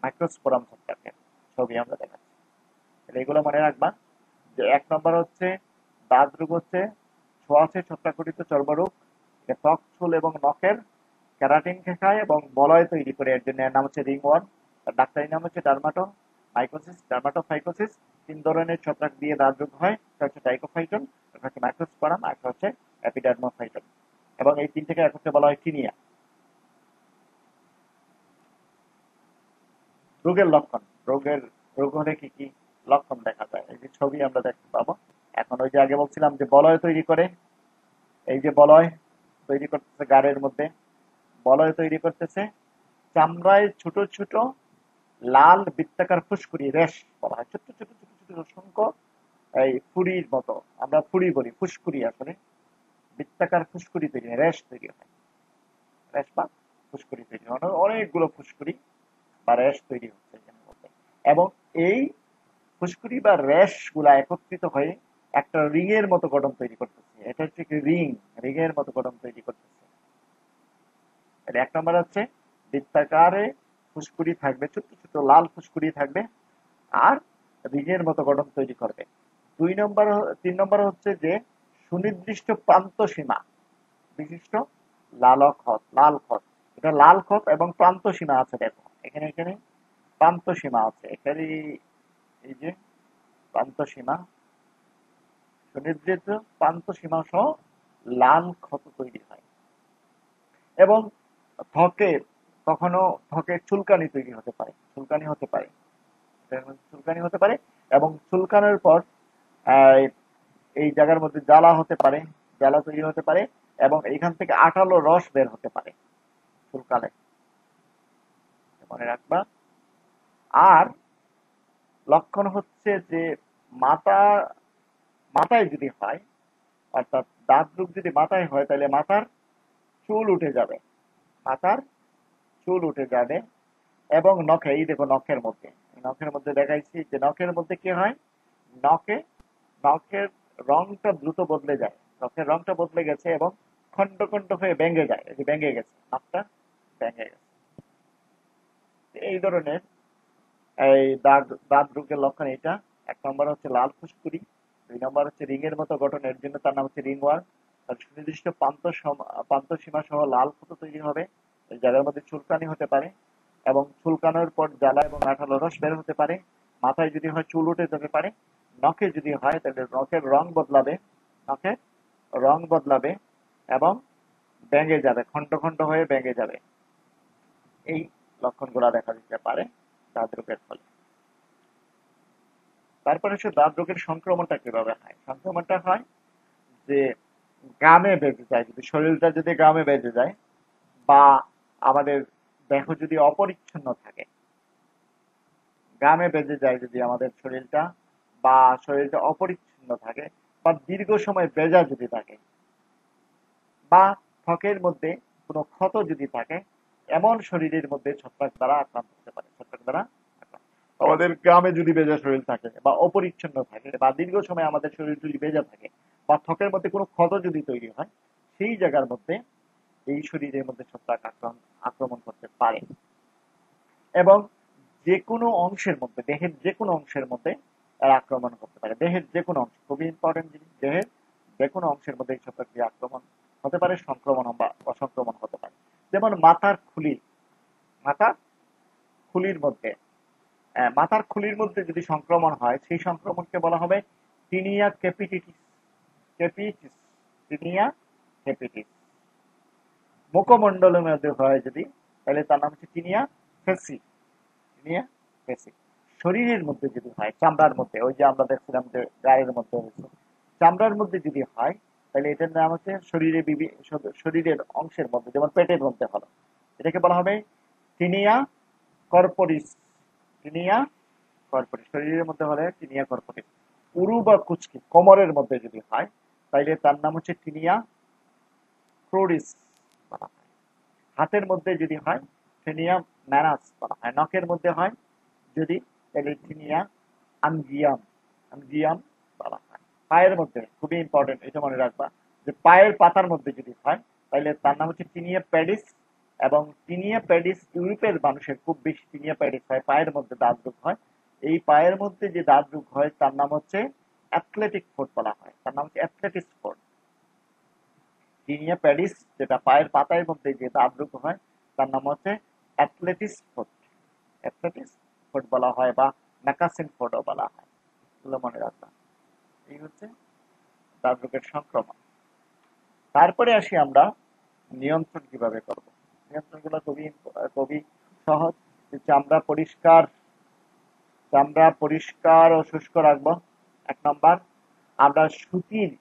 মাইক্রোস্পোরাম ছত্রাকের ছবি আমরা দেখাচ্ছি। তাহলে এগুলো মনে রাখবা। যে এক নম্বর হচ্ছে দাঁত রোগ হচ্ছে ছোঁয়াচে ছত্রাকঘটিত চর্মরোগ। এটা ত্বক, চুল এবং নখের ক্যারাটিন খায় এবং বলয় তৈরি করে, এর জন্য এর নাম হচ্ছে রিংওয়ার্ম। তার ডাক্তারি নাম হচ্ছে ডার্মাটোফাইকোসিস। তিন ধরনের ছত্রাক দিয়ে দাঁত রোগ হয়, একটা হচ্ছে টাইকোফাইটন, একটা হচ্ছে মাইক্রোস্পোরাম, আর একটা হচ্ছে অ্যাপিডার্মোফাইটন। এবং এই তিনটাকে একত্রে বলা হয় টিনিয়া। রোগের লক্ষণ, রোগ হলে কি কি লক্ষণ দেখা যায়, এই যে ছবি আমরা দেখতে পাবো। এখন ওই যে আগে বলছিলাম যে বলয় তৈরি করে, এই যে বলয় তৈরি করতেছে গাড়ের মধ্যে, বলয় তৈরি করতেছে, চামড়ায় ছোট ছোট লাল বৃত্তাকার ফুসকুড়ি, রেশ বলা হয়, ছোট ছোট ছোট ছোট অসংখ্য এই ফুরির মতো, আমরা ফুরি বলি, ফুসকুড়ি আসলে বৃত্তাকার ফুসকুড়ি তৈরি হয়, রেশ তৈরি হয়। রেশ বা ফুসকুড়ি তৈরি হয়, অনেকগুলো ফুসকুড়ি বা রেশ তৈরি হচ্ছে এখানের মধ্যে। এবং এই ফুসকুড়ি বা রেশ গুলা একত্রিত হয়ে একটা রিং এর মতো গঠন তৈরি করতেছে। এটা হচ্ছে কি রিং, রিং এর মতো গঠন তৈরি করতেছে। এটা এক নম্বর হচ্ছে বৃত্তাকারে ফুসকুড়ি থাকবে, ছোট ছোট লাল ফুসকুড়ি থাকবে, আর রিংয়ের মতো গঠন তৈরি করবে। 3 নম্বর হচ্ছে যে সুনির্দিষ্ট প্রান্ত সীমা বিশিষ্ট লাল ক্ষত। এটা লাল ক্ষত এবং প্রান্ত সীমা আছে, দেখো এখানে এখানে প্রান্ত সীমা আছে, এখানে এই যে প্রান্ত সীমা, সুনির্দিষ্ট প্রান্ত সীমা সহ লাল ক্ষত তৈরি হয়। এবং ত্বকের কখনো ত্বকের চুলকানি তৈরি হতে পারে, চুলকানি হতে পারে এবং চুলকানোর পর আহ, এই জায়গার মধ্যে জ্বালা হতে পারে, জ্বালা তৈরি হতে পারে এবং এইখান থেকে আঠালো রস বের হতে পারে চুলকালে, মনে রাখবা। আর লক্ষণ হচ্ছে যে মাথা মাথায় যদি হয়, অর্থাৎ দাঁত রোগ যদি মাথায় হয়, তাহলে মাথার চুল উঠে যাবে, মাথার চুল উঠে যাবে। এবং নখে, এই দেখো নখের মধ্যে দেখাইছি যে নখের মধ্যে কি হয়, নখে নখের রংটা দ্রুত বদলে যায়, নখের রংটা বদলে গেছে এবং খন্ড খন্ড হয়ে ভেঙে যায়, এই যে ভেঙে গেছে, নখটা ভেঙে গেছে। এই ধরনের এই দাঁত রোগের লক্ষণ এটা। 1 নম্বর হচ্ছে লাল ফুসকুড়ি, 2 নম্বর হচ্ছে রিং এর মতো গঠন, এর জন্য তার নাম হচ্ছে রিং ওয়ার্ম। আর সুনির্দিষ্ট প্রান্ত সীমা সহ লাল ক্ষত তৈরি হবে, এই জায়গার মধ্যে চুলকানি হতে পারে এবং চুলকানোর পর জ্বালা এবং আঠালো রস বের হতে পারে। মাথায় যদি হয় চুল উঠে যেতে পারে। নখে যদি হয় তাহলে নখের রং বদলাবে এবং ভেঙে যাবে, খন্ড খন্ড হয়ে ভেঙে যাবে। এই লক্ষণগুলা দেখা দিতে পারে দাঁত রোগের ফলে। তারপরে হচ্ছে দাঁত রোগের সংক্রমণটা কিভাবে হয়। সংক্রমণটা হয় যে গামে বেঁধে যায়, যদি শরীরটা যদি গামে বেঁধে যায়, বা আমাদের দেহ যদি অপরিচ্ছন্ন থাকে, গামে বেঁধে যায় যদি আমাদের শরীরটা, বা শরীরটা অপরিচ্ছন্ন থাকে, বা দীর্ঘ সময় ভেজা যদি থাকে, বা ত্বকের মধ্যে কোনো ক্ষত যদি থাকে, এমন শরীরের মধ্যে ছত্রাক দ্বারা আক্রান্ত হতে পারে। আমাদের গ্রামে যদি ভেজা শরীর থাকে বা অপরিচ্ছন্ন থাকে বা দীর্ঘ সময় আমাদের শরীর যদি ভেজা থাকে বা ত্বকের মধ্যে কোনো ক্ষত যদি তৈরি হয়, সেই জায়গার মধ্যে এই শরীরের মধ্যে ছত্রাক আক্রমণ করতে পারে। এবং যে কোনো অংশের মধ্যে, দেহের যে কোনো অংশের মধ্যে এর আক্রমণ করতে পারে। দেহের যে কোনো অংশ, খুবই ইম্পর্টেন্ট জিনিস, দেহের যে কোনো অংশের মধ্যে এই ছত্রাক দিয়ে আক্রমণ হতে পারে, সংক্রমণ বা অসংক্রমণ হতে পারে। যেমন মাথার খুলির মধ্যে, মাথার খুলির মধ্যে যদি সংক্রমণ হয়, সেই সংক্রমণকে বলা হবে টিনিয়া ক্যাপিটিস। Tinea capitis. মুখমণ্ডলের মধ্যে হয় যদি, তাহলে তার নাম হচ্ছে টিনিয়া ফেসি। টিনিয়া ফেসি। শরীরের মধ্যে যদি হয়, চামড়ার মধ্যে, ওই যে আমরা দেখছিলাম যে গায়ের মধ্যে হয়েছে, চামড়ার মধ্যে যদি হয়, তাহলে এটার নাম হচ্ছে শরীরের অংশের মধ্যে, যেমন পেটের মধ্যে হলো, এটাকে বলা হবে টিনিয়া কর্পোরিস। Tinea corporis. শরীরের মধ্যে হলে টিনিয়া কর্পোরিস। উরু বা কুচকি কোমরের মধ্যে যদি হয়, তাইলে তার নাম হচ্ছে টিনিয়া ক্রোডিস বলা হয়। হাতের মধ্যে যদি হয় টিনিয়া ম্যানাস বলা হয়। নখের মধ্যে হয় যদি, তাহলে টিনিয়া আনজিয়াম বলা হয়। পায়ের মধ্যে, খুবই ইম্পর্টেন্ট, এটা মনে রাখবা, যে পায়ের পাতার মধ্যে যদি হয়, তাহলে তার নাম হচ্ছে টিনিয়া প্যাডিস। এবং টিনিয়া প্যাডিস ইউরোপের মানুষের খুব বেশি টিনিয়া প্যাডিস হয়, পায়ের মধ্যে দাঁত রোগ হয়। এই পায়ের মধ্যে যে দাঁত রোগ হয় তার নাম হচ্ছে অ্যাথলেটিক ফুট বলা হয়, তার নাম হচ্ছে অ্যাথলেটিস ফুট। টিনিয়া প্যাডিস, যেটা পায়ের পাতার মধ্যে যে দাঁত রোগ হয়, তার নাম হচ্ছে অ্যাথলেটিস ফুট। অ্যাথলেটিস ফুট বলা হয় বা ম্যাকাসিন ফুটও বলা হয়। এগুলো মনে রাখবা। এই হচ্ছে দাঁত রোগের সংক্রমণ। তারপরে আসি আমরা নিয়ন্ত্রণ কিভাবে করব। নিয়ন্ত্রণগুলো খুবই সহজ। চামড়া পরিষ্কার ও শুষ্ক রাখবো। 1 নম্বর, আমরা সুতির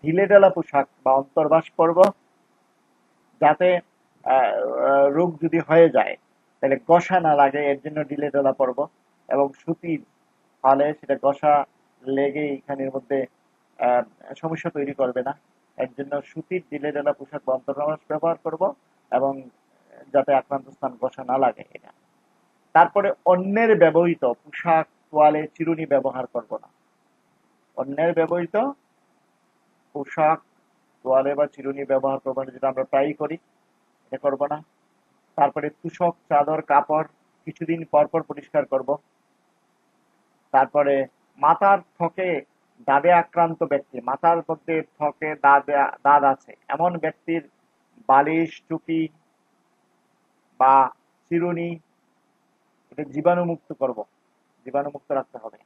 ঢিলেঢালা পোশাক বা অন্তর্বাস পরব, যাতে রোগ যদি হয়ে যায় তাহলে ঘষা না লাগে, এর জন্য ঢিলেঢালা পরব। এবং সুতির ফলে সেটা ঘষা লেগে এখানের মধ্যে আহ, সমস্যা তৈরি করবে না, এর জন্য সুতির ঢিলেঢালা পোশাক বা অন্তর্বাস ব্যবহার করব, এবং যাতে আক্রান্ত স্থান ঘষা না লাগে এটা। তারপরে অন্যের ব্যবহৃত পোশাক, তোয়ালে, চিরুনি ব্যবহার করব না। অন্যের ব্যবহৃত পোশাক, তোয়ালে বা চিরুনি ব্যবহার করবো না, যেটা আমরা প্রায়ই করি, এটা করবো না। তারপরে তুষক, চাদর, কাপড় কিছুদিন পর পর পরিষ্কার করব। তারপরে মাথার ত্বকে দাঁতে আক্রান্ত ব্যক্তি, মাথার মধ্যে ত্বকে দাঁত আছে এমন ব্যক্তির বালিশ, টুপি বা চিরুনি এটা জীবাণুমুক্ত করব, জীবাণুমুক্ত রাখতে হবে।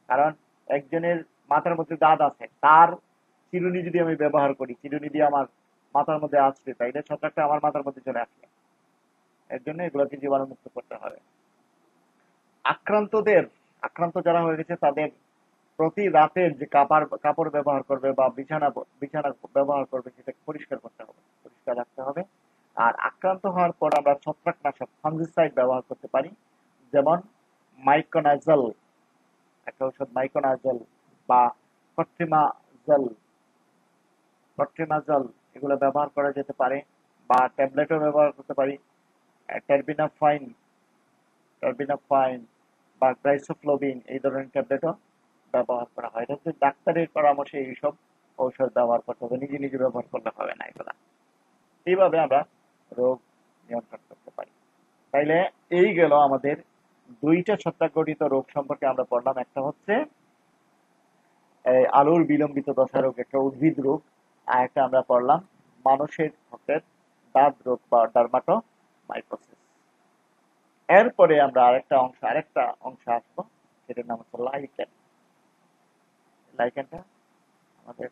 কারণ একজনের মাথার মধ্যে দাঁত আছে, তার চিরুনি যদি আমি ব্যবহার করি, চিরুনি দিয়ে আমার মাথার মধ্যে আসবে, তাইলে ছত্রাকটা আমার মাথার মধ্যে চলে আসবে। এর জন্য এগুলোকে জীবাণুমুক্ত করতে হবে। আক্রান্তদের, আক্রান্ত যারা হয়ে গেছে তাদের প্রতি রাতের যে কাপড় ব্যবহার করবে বা বিছানা বিছানা ব্যবহার করবে সেটাকে পরিষ্কার করতে হবে, পরিষ্কার রাখতে হবে। আর আক্রান্ত হওয়ার পর আমরা ছত্রাকনাশক ফাঙ্গিসাইড ব্যবহার করতে পারি, যেমন মাইকোনাজল, একটা ঔষধ মাইকোনাজল বা কট্রিমাজল, কট্রিমাজল এগুলো ব্যবহার করা যেতে পারে, বা ট্যাবলেটও ব্যবহার করতে পারি। টার্বিনাফাইন, টার্বিনাফাইন বা গ্রাইসোফ্লোবিন এই ধরনের ট্যাবলেটও ব্যবহার করা হয়। এটা হচ্ছে ডাক্তারের পরামর্শে এইসব ঔষধ ব্যবহার করতে হবে, নিজে নিজে ব্যবহার করলে হবে না এগুলা। এইভাবে আমরা রোগ নিয়ন্ত্রণ করতে পারি। তাইলে এই গেল আমাদের দুইটা ছত্রাকঘটিত রোগ সম্পর্কে আমরা পড়লাম। একটা হচ্ছে আলুর বিলম্বিত দশা রোগ, একটা উদ্ভিদ রোগ। আর একটা আমরা পড়লাম মানুষের ত্বকের দাঁত রোগ বা ডার্মাটোমাইকোসিস। এরপরে আমরা আরেকটা অংশ আসবো, সেটার নাম হচ্ছে লাইকেন। লাইকেনটা আমাদের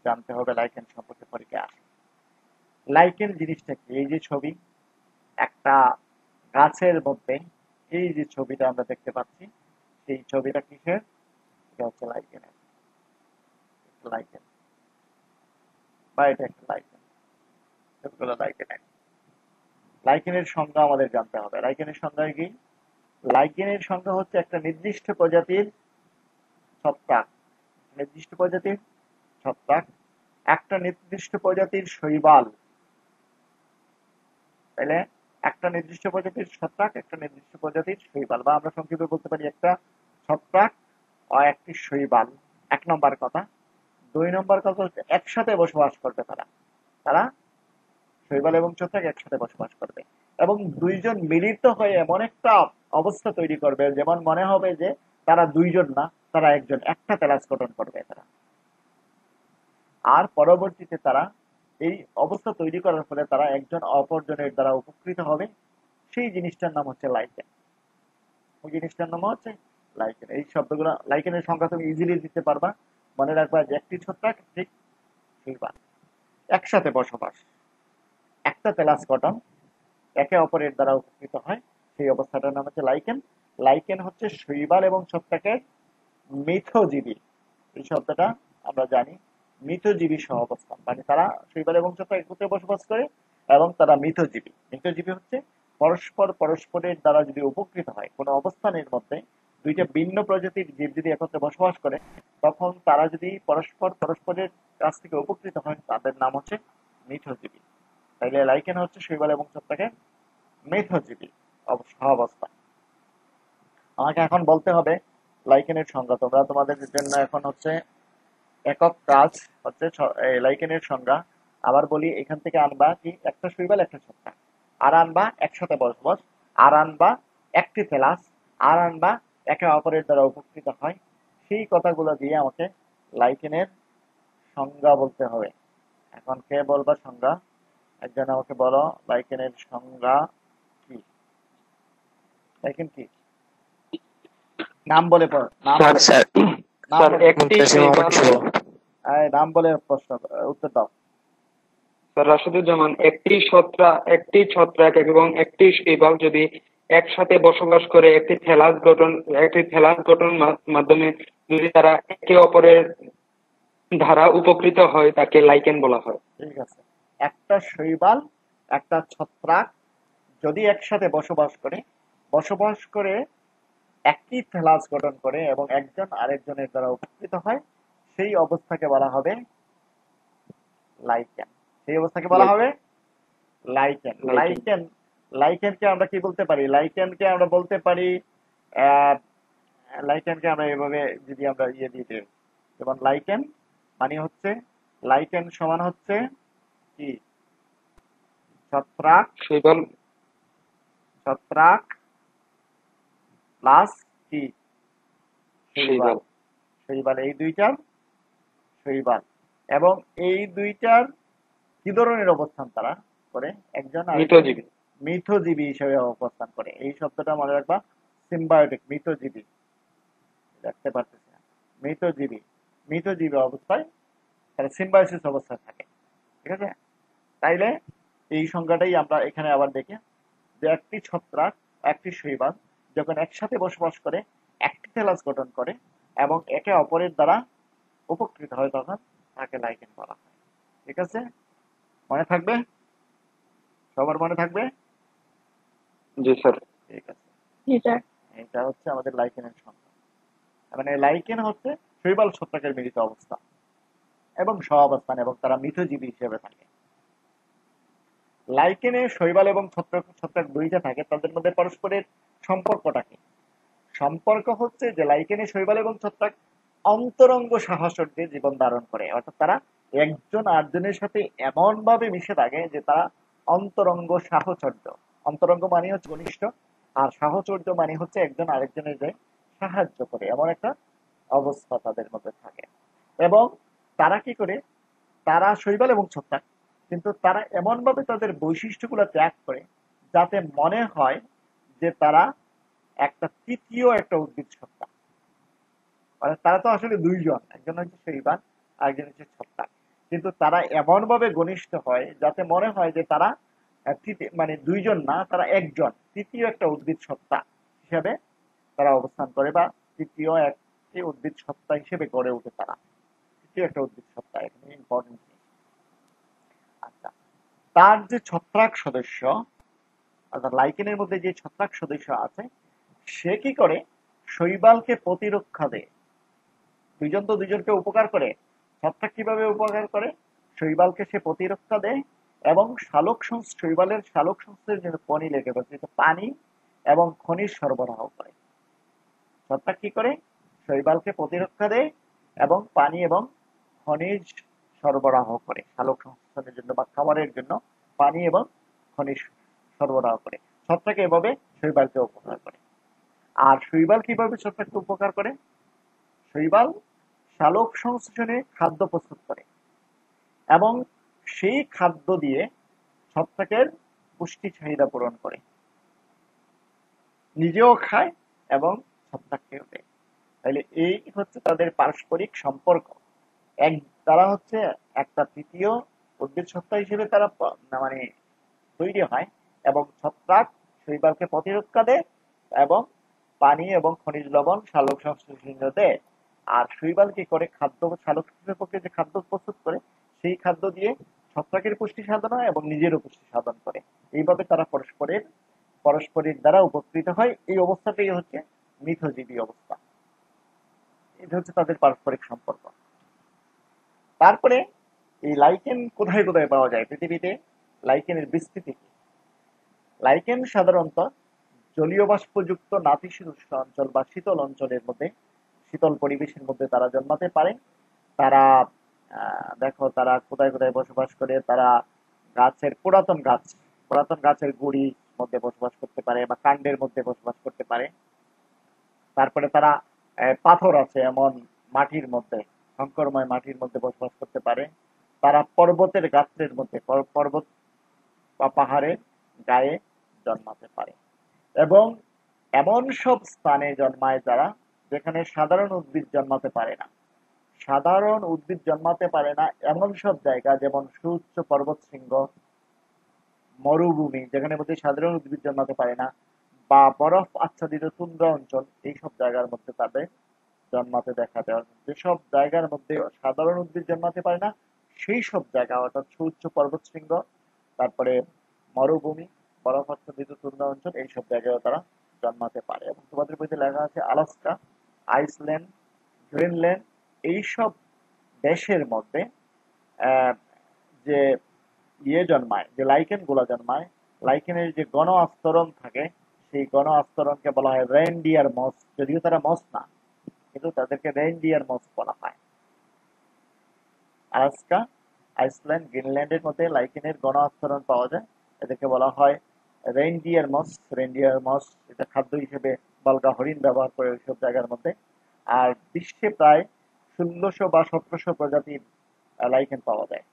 জানতে হবে, লাইকেন সম্পর্কে পরীক্ষায় আসে। লাইকেন জিনিসটা কি? এই যে ছবি, একটা গাছের মধ্যে এই যে ছবিটা আমরা দেখতে পাচ্ছি, সেই ছবিটা কিসের? এটা হচ্ছে লাইকেনের, লাইকেন বা এটা একটা লাইকেন, সবগুলো লাইকেনের। লাইকেনের সংজ্ঞা আমাদের জানতে হবে। লাইকেনের সংজ্ঞা কি? লাইকেনের সংজ্ঞা হচ্ছে একটা নির্দিষ্ট প্রজাতির ছত্রাক, নির্দিষ্ট প্রজাতির ছত্রাক, একটা নির্দিষ্ট প্রজাতির শৈবাল। তাহলে একটা নির্দিষ্ট প্রজাতির ছত্রাক, একটা নির্দিষ্ট প্রজাতির শৈবাল, বা আমরা সংক্ষেপে বলতে পারি একটা ছত্রাক ও একটি শৈবাল, এক নম্বর কথা। দুই নম্বর কথা হচ্ছে একসাথে বসবাস করবে তারা, তারা শৈবাল এবং ছত্রাক একসাথে বসবাস করবে এবং দুইজন মিলিত হয়ে এমন একটা অবস্থা তৈরি করবে যেমন মনে হবে যে তারা দুইজন না, তারা একজন, একটা তেলাস গঠন করবে তারা। আর পরবর্তীতে তারা এই অবস্থা তৈরি করার ফলে তারা একজন অপরজনের দ্বারা উপকৃত হবে। সেই জিনিসটার নাম হচ্ছে লাইকেন। ওই জিনিসটার নাম হচ্ছে লাইকেন। এই শব্দগুলো, লাইকেনের সংখ্যা তুমি ইজিলি দিতে পারবা। মনে রাখবা যে একটি ছত্রাক, ঠিক শৈবাল, একসাথে বসবাস, একটা তেলাস গঠন, একে অপরের দ্বারা উপকৃত হয়, সেই অবস্থাটার নাম হচ্ছে লাইকেন। লাইকেন হচ্ছে শৈবাল এবং ছত্রাকের মিথজীবী। এই শব্দটা আমরা জানি, মিথজীবী সহ অবস্থান, মানে তারা শৈবাল এবং ছত্রাক একত্রে বসবাস করে এবং তারা মিথজীবী। মিথজীবী হচ্ছে পরস্পরের দ্বারা যদি উপকৃত হয়, কোনো অবস্থানের মধ্যে দুইটা ভিন্ন প্রজাতির জীব যদি একত্রে বসবাস করে, তখন তারা যদি পরস্পরের কাছ থেকে উপকৃত হয়, তাদের নাম হচ্ছে মিথজীবী। তাইলে লাইকেন হচ্ছে শৈবাল এবং ছত্রাকের মিথজীবী সহাবস্থা। আমাকে এখন বলতে হবে লাইকেনের সংজ্ঞা। তোমরা তোমাদের জন্য এখন হচ্ছে একক কাজ হচ্ছে লাইকেনের সংজ্ঞা। আবার বলি, এখান থেকে আনবা কি একটা শৈবাল একটা ছত্রাক, আর আনবা একসাথে বসবাস, আর আনবা একটি থেলাস, আর আনবা একে অপরের দ্বারা উপকৃত হয়। সেই কথাগুলো দিয়ে আমাকে লাইকেনের সংজ্ঞা বলতে হবে। এখন কে বলবা সংজ্ঞা? একজন আমাকে বলো লাইকেনের সংজ্ঞা কি? লাইকেন কি? নাম বলে পড়, নাম স্যার বলে, স্যার নাম স্যার বলে, একটি শৈবাল, নাম বলে প্রশ্ন উত্তর দাও। স্যার রাশেদুজ্জামান, একটি ছত্রাক এবং একটি শৈবাল যদি একসাথে বসবাস করে একটি থেলাস গঠন মাধ্যমে যদি তারা একে অপরের দ্বারা উপকৃত হয়, তাকে লাইকেন বলা হয়। ঠিক আছে। একটা শৈবাল, একটা ছত্রাক যদি একসাথে বসবাস করে একই থেলাস গঠন করে এবং একজন আরেকজনের দ্বারা উপকৃত হয়, সেই অবস্থাকে বলা হবে লাইকেন। সেই অবস্থাকে বলা হবে লাইকেন। লাইকেন। লাইকেন, লাইকেনকে আমরা কি বলতে পারি? লাইকেনকে আমরা বলতে পারি আহ, লাইকেনকে আমরা এভাবে যদি আমরা দিয়ে দিই, যেমন লাইকেন মানে হচ্ছে, লাইকেন সমান হচ্ছে কি? ছত্রাক শৈবাল ছত্রাক প্লাস কি শৈবাল। শৈবাল। শৈবাল, এই দুইটার শৈবাল, এবং এই দুইটার কি ধরনের অবস্থান তারা করে? একজন আরেকজন মৃতজীবী। মিথজীবী হিসেবে অবস্থান করে। এই শব্দটা মনে রাখবা, সিম্বায়োটিক, মিথজীবী, রাখতে পারতেছি না, মৃতজীবী। মৃতজীবী অবস্থায় তারা সিম্বায়োসিস অবস্থায় থাকে, ঠিক আছে? তাইলে এই সংজ্ঞাটাই আমরা এখানে আবার দেখি, যে একটি ছত্রাক, একটি শৈবাল যখন একসাথে বসবাস করে একটি থেলাস গঠন করে এবং একে অপরের দ্বারা উপকৃত হয়, তখন তাকে লাইকেন বলা হয়। ঠিক আছে? মনে থাকবে? সবার মনে থাকবে? জি স্যার। ঠিক আছে। জি স্যার। এটা হচ্ছে আমাদের লাইকেনের সংজ্ঞা। মানে লাইকেন হচ্ছে শৈবাল ছত্রাকের মিলিত অবস্থা এবং সহাবস্থান, এবং তারা মিথজীবী হিসেবে থাকে। লাইকেনে শৈবাল এবং ছত্রাক ছত্রাক দুইটা থাকে, তাদের মধ্যে পরস্পরের সম্পর্কটা কি? সম্পর্ক হচ্ছে যে লাইকেনে শৈবাল এবং ছত্রাক অন্তরঙ্গ সাহচর্যে জীবন ধারণ করে, অর্থাৎ তারা একজন আরেকজনের সাথে এমন ভাবে মিশে থাকে যে তারা অন্তরঙ্গ সাহচর্য, অন্তরঙ্গ মানে হচ্ছে ঘনিষ্ঠ, আর সাহচর্য মানে হচ্ছে একজন আরেকজনের যে সাহায্য করে, এমন একটা অবস্থা তাদের মধ্যে থাকে। এবং তারা কি করে? তারা শৈবাল এবং ছত্রাক, কিন্তু তারা এমন ভাবে তাদের বৈশিষ্ট্যগুলো ত্যাগ করে যাতে মনে হয় যে তারা একটা তৃতীয় একটা উদ্ভিদ সত্তা। মানে তারা তো আসলে দুইজন, একজন হচ্ছে শৈবাল, আরেকজন হচ্ছে ছত্রাক, কিন্তু তারা এমন ভাবে ঘনিষ্ঠ হয় যাতে মনে হয় যে তারা মানে দুইজন না, তারা একজন তৃতীয় একটা উদ্ভিদ সত্তা হিসেবে তারা অবস্থান করে, বা তৃতীয় একটি উদ্ভিদ সত্তা হিসেবে গড়ে ওঠে তারা। তৃতীয় একটা উদ্ভিদ সত্তা, এখানে ইম্পর্টেন্ট। আচ্ছা, তার যে ছত্রাক সদস্য, অর্থাৎ লাইকেনের মধ্যে যে ছত্রাক সদস্য আছে, সে কি করে? শৈবালকে প্রতিরক্ষা দেয়। দুইজন তো দুইজনকে উপকার করে। ছত্রাক কিভাবে উপকার করে? শৈবালকে সে প্রতিরক্ষা দেয় এবং শৈবালের শালক সংশ্লেষের জন্য পানি লেগে বলছে, পানি এবং খনিজ সরবরাহ করে। ছত্রাক কি করে? শৈবালকে প্রতিরক্ষা দেয় এবং পানি এবং খনিজ সরবরাহ করে, শালক সংশ্লেষণের জন্য বা খাবারের জন্য পানি এবং খনিজ সরবরাহ করে। ছত্রাক এভাবে শৈবালকে উপকার করে। আর শৈবাল কিভাবে ছত্রাককে উপকার করে? শৈবাল শালক সংশ্লেষণে খাদ্য প্রস্তুত করে এবং সেই খাদ্য দিয়ে ছত্রাকের পুষ্টি চাহিদা পূরণ করে, নিজেও খায় এবং ছত্রাককেও দেয়। তাহলে এই হচ্ছে তাদের পারস্পরিক সম্পর্ক। এক, তারা হচ্ছে একটা তৃতীয় উদ্ভিদ সত্তা হিসেবে তারা মানে তৈরি হয়, এবং ছত্রাক শৈবালকে প্রতিরক্ষা দেয় এবং পানি এবং খনিজ লবণ শালক সংশ্লেষণ দেয়। আর শৈবাল কি করে? খাদ্য, শালক সংশ্লেষণের পক্ষে যে খাদ্য প্রস্তুত করে, সেই খাদ্য দিয়ে ছত্রাকের পুষ্টি সাধন হয় এবং নিজেরও পুষ্টি সাধন করে। এইভাবে তারা পরস্পরের দ্বারা উপকৃত হয়। এই অবস্থাটাই হচ্ছে মিথজীবী অবস্থা। এটা হচ্ছে তাদের পারস্পরিক সম্পর্ক। তারপরে এই লাইকেন কোথায় কোথায় পাওয়া যায় পৃথিবীতে? লাইকেনের বিস্তৃতি কি? লাইকেন সাধারণত জলীয় বাষ্পযুক্ত নাতিশীতোষ্ণ অঞ্চল বা শীতল অঞ্চলের মধ্যে, শীতল পরিবেশের মধ্যে তারা জন্মাতে পারে। তারা দেখো তারা কোথায় কোথায় বসবাস করে? তারা পুরাতন গাছের গুড়ির মধ্যে বসবাস করতে পারে বা কাণ্ডের মধ্যে বসবাস করতে পারে। তারপরে তারা পাথর আছে এমন মাটির মধ্যে, সংকরময় মাটির মধ্যে বসবাস করতে পারে। তারা পর্বতের গাত্রের মধ্যে, পর্বত বা পাহাড়ের গায়ে জন্মাতে পারে, এবং এমন সব স্থানে জন্মায় যারা, যেখানে সাধারণ উদ্ভিদ জন্মাতে পারে না। সাধারণ উদ্ভিদ জন্মাতে পারে না এমন সব জায়গা, যেমন সুউচ্চ পর্বত শৃঙ্গ, মরুভূমি, যেখানে মধ্যে সাধারণ উদ্ভিদ জন্মাতে পারে না, বা বরফ আচ্ছাদিত তুন্দ্রা অঞ্চল, এইসব জায়গার মধ্যে তাদের জন্মাতে দেখা যায়। যেসব জায়গার মধ্যে সাধারণ উদ্ভিদ জন্মাতে পারে না, সেই সব জায়গা, অর্থাৎ সুউচ্চ পর্বত শৃঙ্গ, তারপরে মরুভূমি, বরফ আচ্ছাদিত তুন্দ্রা অঞ্চল, এইসব জায়গায় তারা জন্মাতে পারে। এবং তোমাদের বইতে লেখা আছে আলাস্কা, আইসল্যান্ড, গ্রিনল্যান্ড, এইসব দেশের মধ্যে যে জন্মায়, যে লাইকেন গুলা জন্মায়, লাইকেনের যে গণ আস্তরণ থাকে, সেই গণ আস্তরণকে বলা হয় রেইনডিয়ার মস। যদিও তারা মস না, কিন্তু তাদেরকে রেইনডিয়ার মস বলা হয়। আলাস্কা, আইসল্যান্ড, গ্রিনল্যান্ডের মধ্যে লাইকেনের গণ আস্তরণ পাওয়া যায়, এদেরকে বলা হয় রেইনডিয়ার মস এটা খাদ্য হিসেবে বলগা হরিণ ব্যবহার করে ওইসব জায়গার মধ্যে। আর বিশ্বে প্রায় 1600 বা 1700 প্রজাতির লাইকেন পাওয়া যায়।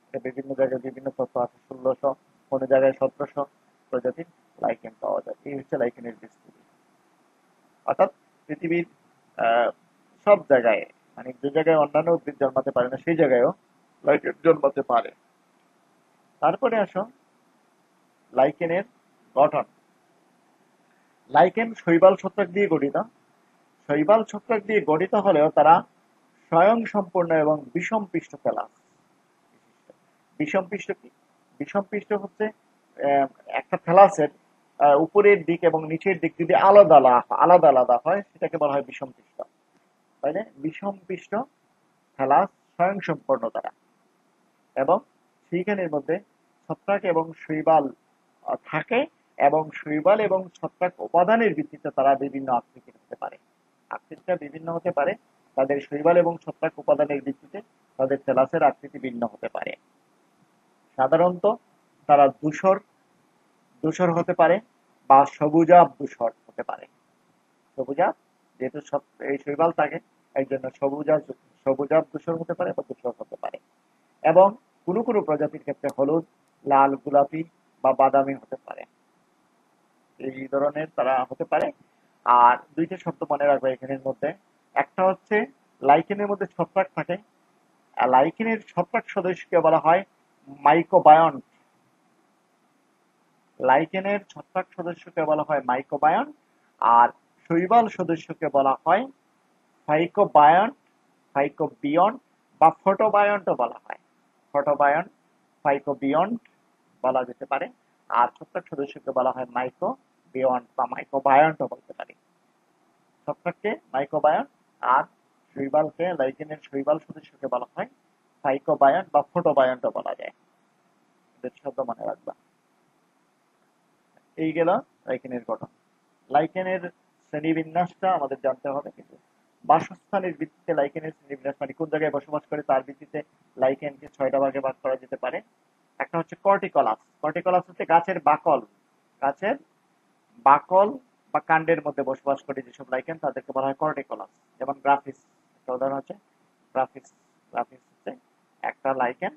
এটা বিভিন্ন জায়গায় বিভিন্ন তথ্য আছে, 1600, কোনো জায়গায় 1700 প্রজাতির লাইকেন পাওয়া যায়। এই হচ্ছে লাইকেনের বিস্তৃতি। অর্থাৎ পৃথিবীর আহ, সব জায়গায়, মানে যে জায়গায় অন্যান্য উদ্ভিদ জন্মাতে পারে না সেই জায়গায়ও লাইকেন জন্মাতে পারে। তারপরে আসো লাইকেনের গঠন। লাইকেন শৈবাল ছত্রাক দিয়ে গঠিত। শৈবাল ছত্রাক দিয়ে গঠিত হলেও তারা স্বয়ংসম্পূর্ণ এবং বিষম পৃষ্ঠ ফেলাস। বিষম পৃষ্ঠ কি? বিষম পৃষ্ঠ হচ্ছে আহ, একটা থ্যালাসের উপরের দিক এবং নিচের দিক যদি আলাদা আলাদা আলাদা হয় সেটাকে বলা হয় বিষম পৃষ্ঠ। তাই না? বিষম পৃষ্ঠ থ্যালাস স্বয়ংসম্পূর্ণ তারা, এবং সেইখানের মধ্যে ছত্রাক এবং শৈবাল থাকে, এবং শৈবাল এবং ছত্রাক উপাদানের ভিত্তিতে তারা বিভিন্ন আকৃতির হতে পারে। আকৃতিটা বিভিন্ন হতে পারে, তাদের শৈবাল এবং ছত্রাক উপাদানের ভিত্তিতে তাদের থ্যালাসের আকৃতি ভিন্ন হতে পারে। সাধারণত তারা ধূসর ধূসর হতে পারে বা সবুজাভ ধূসর হতে পারে। সবুজাভ, যেহেতু এই শৈবাল থাকে এই জন্য সবুজাভ ধূসর হতে পারে বা ধূসর হতে পারে। এবং কোনো কোনো প্রজাতির ক্ষেত্রে হলুদ, লাল, গোলাপি বা বাদামি হতে পারে। এই ধরনের তারা হতে পারে। আর দুইটা শব্দ মনে রাখবে এখানের মধ্যে। একটা হচ্ছে লাইকেনের মধ্যে ছত্রাক থাকে, আর লাইকেনের ছত্রাক সদস্যকে বলা হয় মাইকোবায়ন। লাইকেনের ছত্রাক সদস্যকে বলা হয় মাইকোবায়ন, আর শৈবাল সদস্যকে বলা হয় ফাইকোবায়ন, ফাইকোবিয়ন বা ফটোবায়ন্টও বলা হয়। ফটোবায়ন, ফাইকোবিয়ন বলা যেতে পারে। আর ছত্রাক সদস্যকে বলা হয় মাইকোবিয়ন বা মাইকোবায়ন্টও বলতে পারি। ছত্রাককে মাইকোবায়ন আর শৈবালকে, লাইকেনের শৈবাল সদস্যকে বলা হয় ফাইকোবায়ন বা ফটোবায়ন্টও বলা যায়। এদের শব্দ মনে রাখবা। এই গেল লাইকেনের গঠন। লাইকেনের শ্রেণীবিন্যাসটা আমাদের জানতে হবে কিন্তু। বাসস্থানের ভিত্তিতে লাইকেনের শ্রেণীবিন্যাস, মানে কোন জায়গায় বসবাস করে তার ভিত্তিতে লাইকেনকে 6টা ভাগে ভাগ করা যেতে পারে। একটা হচ্ছে কর্টিকলাস। কর্টিকলাস হচ্ছে গাছের বাকল, গাছের বাকল বা কাণ্ডের মধ্যে বসবাস করে যেসব লাইকেন তাদেরকে বলা হয় কর্টিকলাস। যেমন গ্রাফিস একটা উদাহরণ হচ্ছে গ্রাফিস। গ্রাফিস হচ্ছে একটা লাইকেন,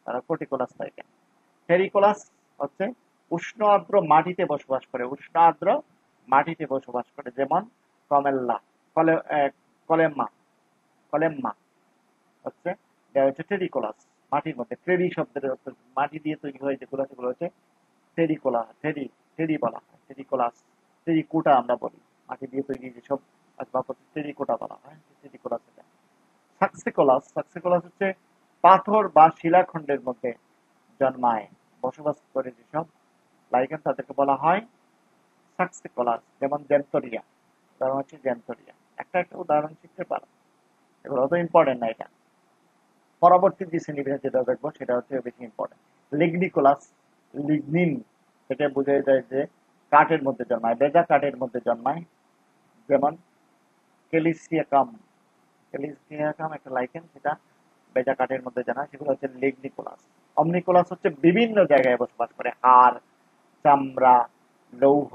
তারা কর্টিকলাস লাইকেন। টেরিকোলাস হচ্ছে উষ্ণ আর্দ্র মাটিতে বসবাস করে, উষ্ণ আর্দ্র মাটিতে বসবাস করে, যেমন কমেল্লা, কলেম্মা। কলেম্মা হচ্ছে টেরিকোলাস। মাটির মধ্যে টেরি শব্দের অর্থ মাটি দিয়ে তৈরি হয় যেগুলো, সেগুলো হচ্ছে টেরিকোলা। টেরি বলা হয় টেরিকোলাস। টেরিকোটা আমরা বলি, মাটি দিয়ে তৈরি যেসব আসবাবপত্র টেরিকোটা বলা হয়, টেরিকোলাস। সাকসিকোলাস। সাকসিকোলাস হচ্ছে পাথর বা শিলাখণ্ডের মধ্যে জন্মায়, বসবাস করে যেসব লাইকেন তাদেরকে বলা হয় সাকসিকোলাস। যেমন জ্যান্থোরিয়া, উদাহরণ হচ্ছে জ্যান্থোরিয়া। একটা একটা উদাহরণ শিখতে পারো, এগুলো অত ইম্পর্টেন্ট না। এটা পরবর্তী যে শ্রেণীবিন্যাস যেটা দেখবো সেটা হচ্ছে বেশি ইম্পর্টেন্ট। লিগনিকোলাস। লিগনিন থেকে বোঝা যায় যে কাঠের মধ্যে জন্মায়, বেজা কাঠের মধ্যে জন্মায়। যেমন ক্যালিসিয়াকাম। ক্যালিসিয়াকাম একটা লাইকেন, সেটা বেজা কাঠের মধ্যে জন্মায়, সেগুলো হচ্ছে লিগনিকোলাস। অমনিকোলাস হচ্ছে বিভিন্ন জায়গায় বসবাস করে, হাড়, চামড়া, লৌহ,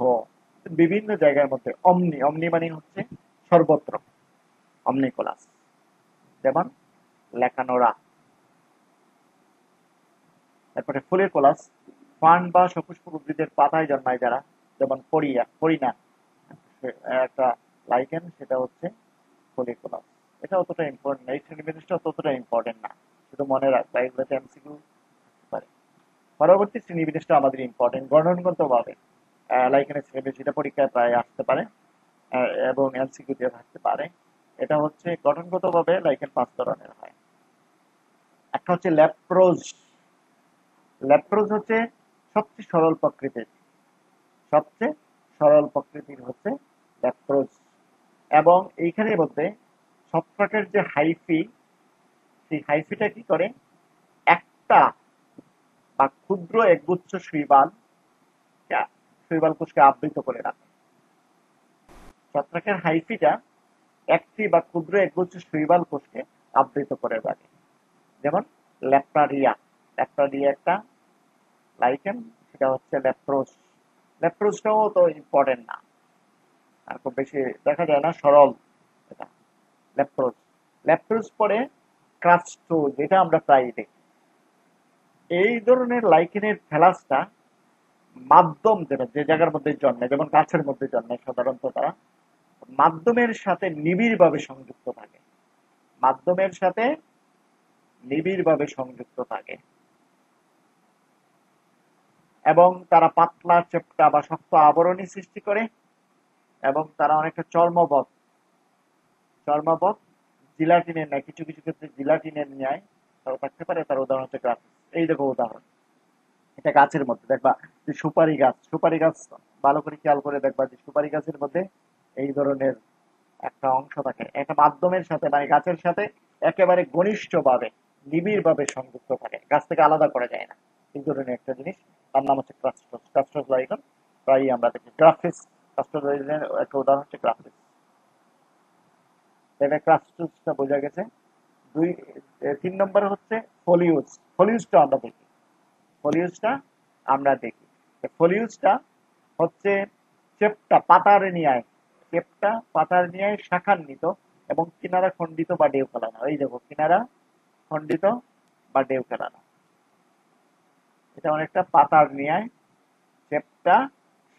বিভিন্ন জায়গার মধ্যে। অমনি, অমনি মানে হচ্ছে সর্বত্র, অমনিকোলাস। যেমন লেখানোরা। তারপরে ফলিকোলাস। ফার্ন বা সপুষ্পক উদ্ভিদের পাতায় জন্মায় যারা, যেমন পরিনা একটা লাইকেন, সেটা হচ্ছে ফলিকোলাস। এটা অতটা ইম্পর্টেন্ট না, এই শ্রেণীবিন্যাসটা ততটা ইম্পর্টেন্ট না, শুধু মনে রাখবা, এগুলোতে এমসিকিউ পারে। পরবর্তী শ্রেণীবিন্যাসটা আমাদের ইম্পর্টেন্ট গঠনগত ভাবে। লাইকেনের শ্রেণীবিন্যাস এটা পরীক্ষায় প্রায় আসতে পারে এবং এমসিকিউ দিয়ে থাকতে পারে। এটা হচ্ছে গঠনগত ভাবে লাইকেন 5 ধরনের হয়। একটা হচ্ছে ল্যাপ্রোজ। ল্যাপ্রোজ হচ্ছে সবচেয়ে সরল প্রকৃতির, সবচেয়ে সরল প্রকৃতির হচ্ছে ল্যাপ্রোজ। এবং এইখানের মধ্যে ছত্রাকের যে হাইফি, সেই হাইফিটা কি করে, একটা বা ক্ষুদ্র একগুচ্ছ শৈবাল কোষকে আবৃত করে রাখে। ছত্রাকের হাইফিটা একটি বা ক্ষুদ্র একগুচ্ছ শৈবাল কোষকে আবৃত করে রাখে। যেমন ল্যাপ্রারিয়া। ল্যাপ্রারিয়া একটা লাইকেন, সেটা হচ্ছে লেপ্রোস। লেপ্রোসটাও তো ইম্পর্টেন্ট না, আর খুব বেশি দেখা যায় না, সরল এটা লেপ্রোস। লেপ্রোস পরে ক্রাস্টোজ, যেটা আমরা প্রায় দেখি। এই ধরনের লাইকেনের ফেলাসটা মাধ্যম, যেটা যে জায়গার মধ্যে জন্মে, যেমন গাছের মধ্যে জন্মে সাধারণত, তারা মাধ্যমের সাথে নিবিড়ভাবে সংযুক্ত থাকে, মাধ্যমের সাথে নিবিড়ভাবে সংযুক্ত থাকে, এবং তারা পাতলা চেপ্টা বা শক্ত আবরণী সৃষ্টি করে, এবং তারা অনেকটা চর্মবৎ, চর্মবৎ জিলাটিনের ন্যায়, কিছু কিছু ক্ষেত্রে জিলাটিনের ন্যায় তারা থাকতে পারে। তার উদাহরণ হচ্ছে গ্রাফিস। এই দেখো উদাহরণ, এটা গাছের মধ্যে দেখবা যে সুপারি গাছ, সুপারি গাছ ভালো করে খেয়াল করে দেখবা যে সুপারি গাছের মধ্যে এই ধরনের একটা অংশ থাকে, একটা মাধ্যমের সাথে মানে গাছের সাথে একেবারে ঘনিষ্ঠভাবে নিবিড়ভাবে সংযুক্ত থাকে, গাছ থেকে আলাদা করা যায় না। এই ধরনের একটা জিনিস, তার নাম হচ্ছে ক্রাস্টোস। ক্রাস্টোস লাইকন প্রায়ই আমরা দেখি। গ্রাফিস, ক্রাস্টোস লাইকনের একটা উদাহরণ হচ্ছে গ্রাফিস। তাহলে ক্রাস্টোসটা বোঝা গেছে। দুই, 3 নম্বর হচ্ছে ফলিউস। ফলিউসটা আমরা দেখি, ফলিউসটা আমরা দেখি। ফলিউসটা হচ্ছে চেপ্টা পাতার নিয়ায়, চেপ্টা পাতার নিয়ায় শাখান্বিত এবং কিনারা খণ্ডিত বা ডেউ ফেলানো। এই দেখো কিনারা খণ্ডিত বা ডেউ ফেলানো, এটা অনেকটা পাতার নিয়ায় চেপ্টা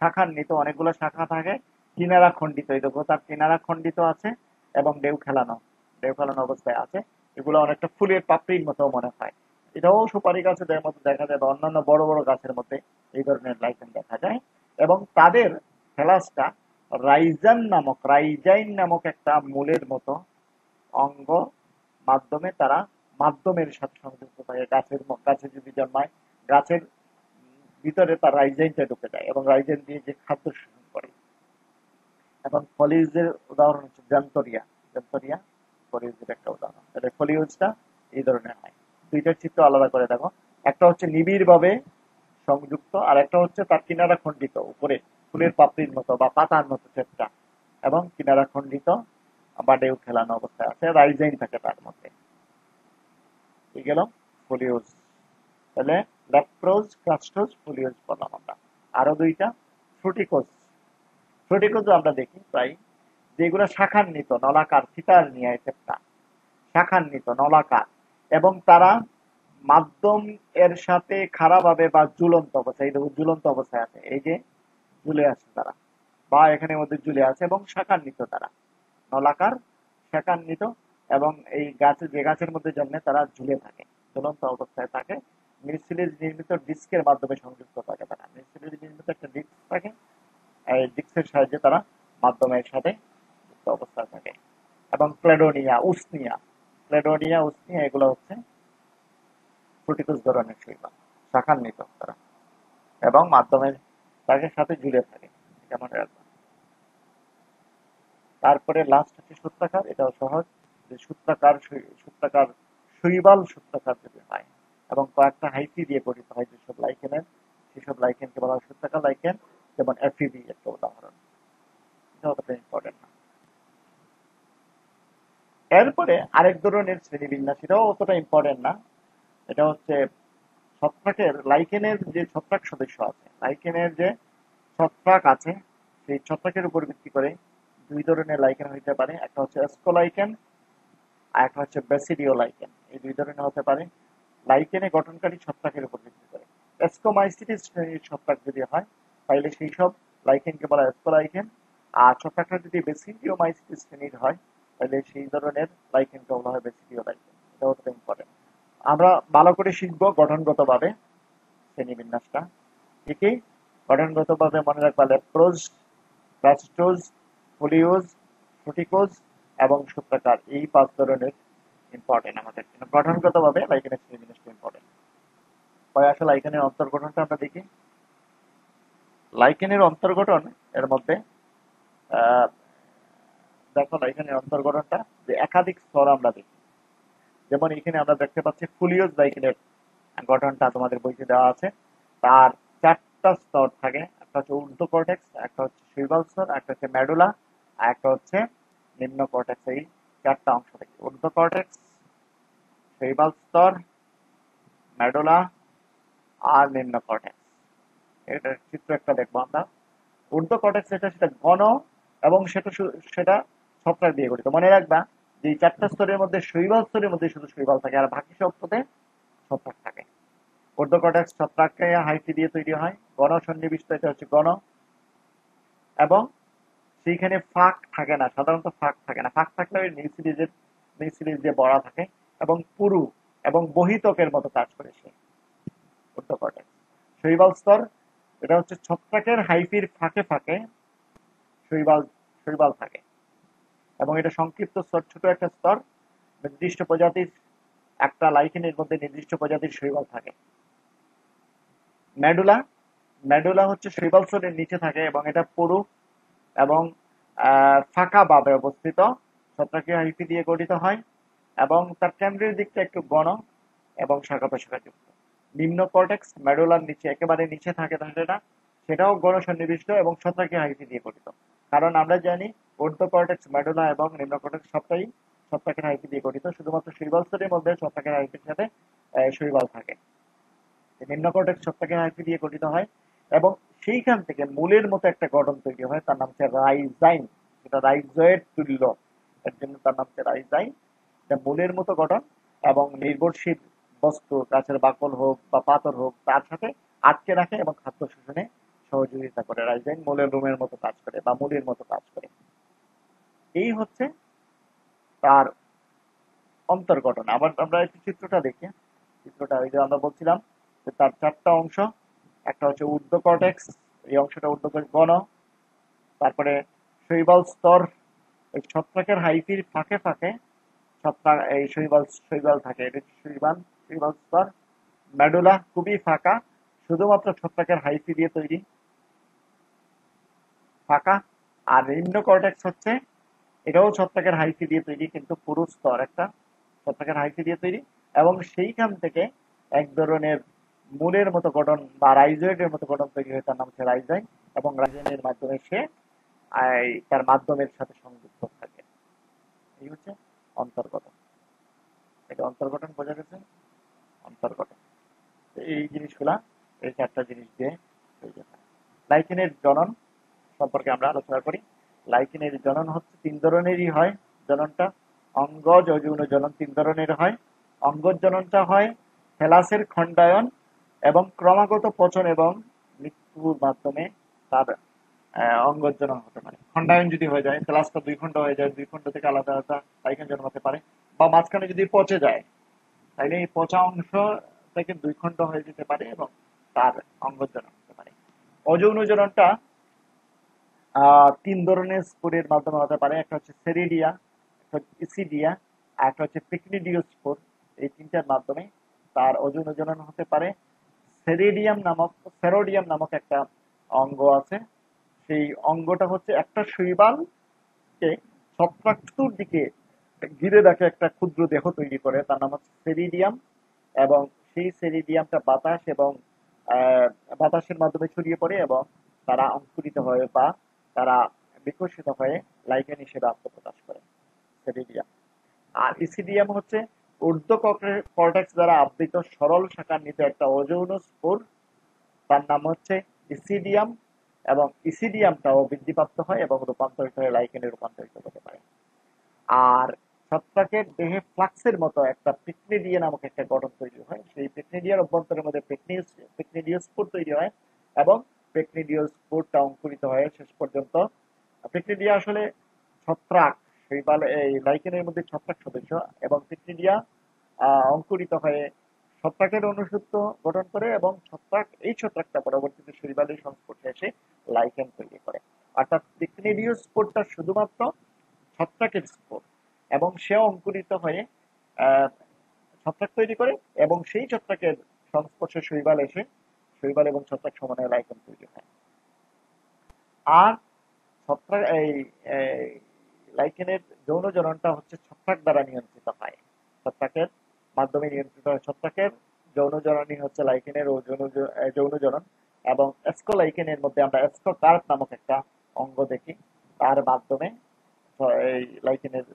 শাখান্বিত, অনেকগুলো শাখা থাকে, কিনারা খণ্ডিত। এই দেখো তার কিনারা খণ্ডিত আছে এবং ডেউ খেলানো, ডেউ খেলানো অবস্থায় আছে। এগুলো অনেকটা ফুলের পাপড়ির মতো মনে হয়। এটাও সুপারি গাছের মধ্যে দেখা যায় বা অন্যান্য বড় বড় গাছের মধ্যে এই ধরনের লাইকেন দেখা যায়। এবং তাদের ফেলাসটা রাইজাইন নামক একটা মূলের মতো অঙ্গ মাধ্যমে তারা মাধ্যমের সাথে সংযুক্ত থাকে। গাছে যদি জন্মায়, গাছের ভিতরে তার রাইজাইনটা ঢুকে যায় এবং রাইজাইন দিয়ে যে খাদ্য শোষণ করে। এবং ফলিউজের উদাহরণ হচ্ছে জান্তরিয়া। জান্তরিয়া ফলিউজের একটা উদাহরণ। তাহলে ফলিউজটা এই ধরনের হয়। দুইটার চিত্র আলাদা করে দেখো, একটা হচ্ছে নিবিড় ভাবে সংযুক্ত, আর একটা হচ্ছে তার কিনারা খণ্ডিত, উপরে ফুলের পাপড়ির মতো বা পাতার মতো চেষ্টা, এবং কিনারা খণ্ডিত বা ডেউ খেলানো অবস্থায় আছে, রাইজাইন থাকে তার মধ্যে। এই গেল ফলিউজ। তাহলে ল্যাপ্রোজ, ক্রাস্টোজ, ফলিউজ বললাম আমরা। আরো দুইটা ফ্রুটিকোজ। ফ্রুটিকোজ আমরা দেখি প্রায়, যেগুলো শাখান্বিত, নলাকার, ফিতার নিয়ে চেপ্টা, শাখান্বিত, নলাকার, এবং তারা মাধ্যম এর সাথে খারাপভাবে বা ঝুলন্ত অবস্থায়, এই দেখো ঝুলন্ত অবস্থায় আছে, এই যে ঝুলে আছে তারা, বা এখানে মধ্যে ঝুলে আছে, এবং শাখান্বিত, তারা নলাকার, শাখান্বিত, এবং এই গাছে, যে গাছের মধ্যে জন্মে তারা ঝুলে থাকে, ঝুলন্ত অবস্থায় থাকে। মিসিলিজ নির্মিত ডিস্কের মাধ্যমে সংযুক্ত থাকে তারা। মিসিলিজ নির্মিত একটা ডিস্ক থাকে, এই ডিস্কের সাহায্যে তারা মাধ্যমের সাথে যুক্ত অবস্থায় থাকে। এবং ক্লেডোনিয়া, উসনিয়া, ক্লেডোনিয়া, উসনিয়া এগুলো হচ্ছে ফ্রুটিকোজ ধরনের শৈবাল, শাখান্বিত তারা, এবং মাধ্যমের তাদের সাথে ঝুলে থাকে, এটা মনে রাখবেন। তারপরে লাস্ট হচ্ছে সূত্রাকার। এটাও সহজ, যে সূত্রাকার শৈবাল সূত্রাকার যদি হয় এবং কয়েকটা হাইফি দিয়ে গঠিত হয় যেসব লাইকেনের, সেসব লাইকেনকে বলা হয় সূত্রাকার লাইকেন। যেমন এফিবি একটা উদাহরণ। এটা অতটা ইম্পর্টেন্ট না। এরপরে আরেক ধরনের শ্রেণীবিন্যাস, এটাও অতটা ইম্পর্টেন্ট না। এটা হচ্ছে ছত্রাকের, লাইকেনের যে ছত্রাক সদস্য আছে, লাইকেনের যে ছত্রাক আছে, সেই ছত্রাকের উপর ভিত্তি করে দুই ধরনের লাইকেন হইতে পারে। একটা হচ্ছে এসকোলাইকেন, আর একটা হচ্ছে ব্যাসিডিও লাইকেন। এই দুই ধরনের হতে পারে লাইকেনে গঠনকারী ছত্রাকের উপর ভিত্তি করে। এসকোমাইসিটিস শ্রেণীর ছত্রাক যদি হয়, তাহলে সেই সব লাইকেনকে বলা এসকোলাইকেন। আর ছত্রাকটা যদি ব্যাসিডিও মাইসিটিস শ্রেণীর হয়, তাহলে সেই ধরনের লাইকেনকে বলা হয় ব্যাসিডিও লাইকেন। এটা হচ্ছে ইম্পর্টেন্ট। আমরা ভালো করে শিখবো গঠনগতভাবে শ্রেণীবিন্যাসটা। ঠিকই গঠনগতভাবে মনে রাখবা লেপ্রোজ, ক্রাস্টোজ, ফোলিওজ, ফ্রুটিকোজ এবং সূত্রাকার, এই 5 ধরনের ইম্পর্টেন্ট আমাদের জন্য। গঠনগতভাবে লাইকেনের শ্রেণীবিন্যাসটা ইম্পর্টেন্ট। পরে আসলে লাইকেনের অন্তর্গঠনটা আমরা দেখি। লাইকেনের অন্তর্গঠন এর মধ্যে আহ, দেখো লাইকেনের অন্তর্গঠনটা যে একাধিক স্তর আমরা দেখি। যেমন এখানে আমরা দেখতে পাচ্ছি ফুলিওজ লাইকেনের গঠনটা তোমাদের বইতে দেওয়া আছে। তার 4টা স্তর থাকে, একটা হচ্ছে ঊর্ধ্ব কর্টেক্স, একটা হচ্ছে শৈবাল স্তর, একটা হচ্ছে মেডুলা, আর একটা হচ্ছে নিম্ন কর্টেক্স। এই 4টা অংশ থাকে, ঊর্ধ্ব কর্টেক্স, শৈবাল স্তর, মেডুলা আর নিম্ন কর্টেক্স। এটা চিত্র একটা দেখবো আমরা। ঊর্ধ্ব কর্টেক্স সেটা ঘন এবং সেটা ছত্রাক দিয়ে গঠিত। মনে রাখবা যে এই চারটা স্তরের মধ্যে শৈবাল স্তরের মধ্যে শুধু শৈবাল থাকে, আর বাকি সবটাতে ছত্রাক থাকে। ঊর্ধ্ব কর্টেক্স ছত্রাককে হাইফি দিয়ে তৈরি হয়, ঘন সন্নিবিষ্ট, এটা হচ্ছে ঘন, এবং সেইখানে ফাঁক থাকে না, সাধারণত ফাঁক থাকে না, ফাঁক থাকলে ওই নিউসিলিজ দিয়ে ভরা থাকে, এবং পুরু এবং বহিতকের মতো কাজ করে সে ঊর্ধ্ব কর্টেক্স। শৈবাল স্তর, এটা হচ্ছে ছত্রাকের হাইফির ফাঁকে ফাঁকে শৈবাল শৈবাল থাকে, এবং এটা সংক্ষিপ্ত স্তর, ছোট একটা স্তর, নির্দিষ্ট প্রজাতির একটা লাইকেনের মধ্যে নির্দিষ্ট প্রজাতির শৈবাল থাকে। মেডুলা, মেডুলা হচ্ছে শৈবাল স্তরের নিচে থাকে এবং এটা পুরু এবং ফাঁকা ভাবে অবস্থিত, ছত্রাকীয় হাইফি দিয়ে গঠিত হয়, এবং তার কেন্দ্রের দিকটা একটু ঘন এবং শাখা প্রশাখাযুক্ত। নিম্ন কর্টেক্স মেডুলার নিচে, একেবারে নিচে থাকে সেটা, সেটাও ঘন সন্নিবিষ্ট এবং ছত্রাকীয় হাইফি দিয়ে গঠিত। কারণ আমরা জানি ঊর্ধ্ব কর্টেক্স মেডুলা এবং নিম্ন কর্টেক্স সবটাই ছত্রাকের হাইফি দিয়ে গঠিত, শুধুমাত্র শৈবাল স্তরের মধ্যে ছত্রাকের হাইফির সাথে শৈবাল থাকে। নিম্ন কর্টেক্স ছত্রাকের হাইফি দিয়ে গঠিত হয়, এবং সেইখান থেকে মূলের মতো একটা গঠন তৈরি হয়, তার নাম হচ্ছে রাইজাইন, যেটা রাইজয়েড তুল্য, এর জন্য তার নাম হচ্ছে রাইজাইন। এটা মূলের মতো গঠন এবং নির্ভরশীল বস্তু, গাছের বাকল হোক বা পাথর হোক, তার সাথে আটকে রাখে এবং খাদ্য শোষণে সহযোগিতা করে। রাইজাইন মূলের রুমের মতো কাজ করে বা মূলের মতো কাজ করে। এই হচ্ছে তার অন্তর্গঠন। আবার আমরা একটু চিত্রটা দেখি। চিত্রটা ওই যে আমরা বলছিলাম যে তার চারটা অংশ, একটা হচ্ছে ঊর্ধ্ব কর্টেক্স, এই অংশটা ঊর্ধ্ব ঘন, তারপরে শৈবাল স্তর, এই ছত্রাকের হাইফির ফাঁকে ফাঁকে ছত্রাক এই শৈবাল শৈবাল থাকে, এটা শৈবাল শৈবাল স্তর। মেডুলা খুবই ফাঁকা, শুধুমাত্র ছত্রাকের হাইফি দিয়ে তৈরি, ফাঁকা। আর নিম্ন কর্টেক্স হচ্ছে, এটাও ছত্রাকের হাইফি দিয়ে তৈরি, কিন্তু পুরু স্তর একটা, ছত্রাকের হাইফি দিয়ে তৈরি, এবং সেইখান থেকে এক ধরনের মূলের মতো গঠন বা রাইজয়েডের মতো গঠন তৈরি হয়, তার নাম হচ্ছে রাইজাইন, এবং রাইজাইনের মাধ্যমে সে তার মাধ্যমের সাথে সংযুক্ত থাকে। এই হচ্ছে অন্তর্গঠন। এটা অন্তর্গঠন বোঝা গেছে? অন্তর্গঠন এই জিনিসগুলা, এই চারটা জিনিস দিয়ে তৈরি হয়। লাইকেনের জনন সম্পর্কে আমরা আলোচনা করি। লাইকেনের জনন হচ্ছে তিন ধরনেরই হয়। জননটা অঙ্গজ ও যৌন জনন তিন ধরনের হয়। অঙ্গজ জননটা হয় থেলাসের খণ্ডায়ন এবং ক্রমাগত পচন এবং মৃত্যুর মাধ্যমে তার অঙ্গজ জনন হতে পারে। খণ্ডায়ন যদি হয়ে যায়, থেলাসটা দুই খণ্ড হয়ে যায়, দুই খণ্ড থেকে আলাদা আলাদা লাইকেন জন্মাতে পারে, বা মাঝখানে যদি পচে যায়, তাহলে এই পচা অংশ থেকে দুই খণ্ড হয়ে যেতে পারে এবং তার অঙ্গজ জনন হতে পারে। অযৌন জননটা তিন ধরনের স্পোরের মাধ্যমে হতে পারে। একটা হচ্ছে সেরিডিয়া, একটা হচ্ছে ইসিডিয়া, আর একটা হচ্ছে পিকনিডিও স্পোর। এই তিনটার মাধ্যমে তার অযৌন জনন হতে পারে। সেরোডিয়াম নামক একটা অঙ্গ আছে। সেই অঙ্গটা হচ্ছে একটা শৈবালকে ছত্রাকটুর দিকে ঘিরে রাখে একটা ক্ষুদ্র দেহ তৈরি করে, তার নাম হচ্ছে সেরিডিয়াম, এবং সেই সেরিডিয়ামটা বাতাস এবং বাতাসের মাধ্যমে ছড়িয়ে পড়ে এবং তারা অঙ্কুরিত হয় বা তারা বিকশিত হয়ে লাইকেন হিসেবে আত্মপ্রকাশ করে, সেরিডিয়াম। আর ইসিডিয়াম হচ্ছে ঊর্ধ্ব কর্টেক্স দ্বারা আবৃত সরল শাখান্বিত একটা অযৌন স্পোর, তার নাম হচ্ছে ইসিডিয়াম, এবং ইসিডিয়ামটাও বৃদ্ধিপ্রাপ্ত হয় এবং রূপান্তরিত হয়ে লাইকেনে রূপান্তরিত হতে পারে। আর ছত্রাকের দেহে ফ্লাক্সের মতো একটা পিকনিডিয়া নামক একটা গঠন তৈরি হয়। সেই পিকনিডিয়ার অভ্যন্তরের মধ্যে পিকনিডিয় স্পোর তৈরি হয় এবং পিকনিডিয় স্পোরটা অঙ্কুরিত হয়ে শেষ পর্যন্ত, পিকনিডিয়া আসলে ছত্রাক, শৈবাল এই লাইকেনের মধ্যে ছত্রাক সদস্য, এবং পিকনিডিয়া অঙ্কুরিত হয়ে ছত্রাকের অনুসূত্র গঠন করে এবং এই ছত্রাকটা পরবর্তীতে শৈবালের সংস্পর্শে এসে লাইকেন তৈরি করে। অর্থাৎ পিকনিডিয় স্পোরটা শুধুমাত্র ছত্রাকের স্পোর, এবং সে অঙ্কুরিত হয়ে আহ, ছত্রাক তৈরি করে, এবং সেই ছত্রাকের সংস্পর্শে শৈবাল এসে শৈবাল এবং ছত্রাক সমন্বয়ে লাইকেন তৈরি হয়। আর ছত্রাক এই লাইকেনের যৌন জননটা হচ্ছে ছত্রাক দ্বারা নিয়ন্ত্রিত হয়, ছত্রাকের মাধ্যমে নিয়ন্ত্রিত হয়। ছত্রাকের যৌন জননী হচ্ছে লাইকেনের ও যৌন জনন, এবং এসকোলাইকেনের মধ্যে আমরা এসকোকার্প নামক একটা অঙ্গ দেখি, তার মাধ্যমে এই লাইকেনের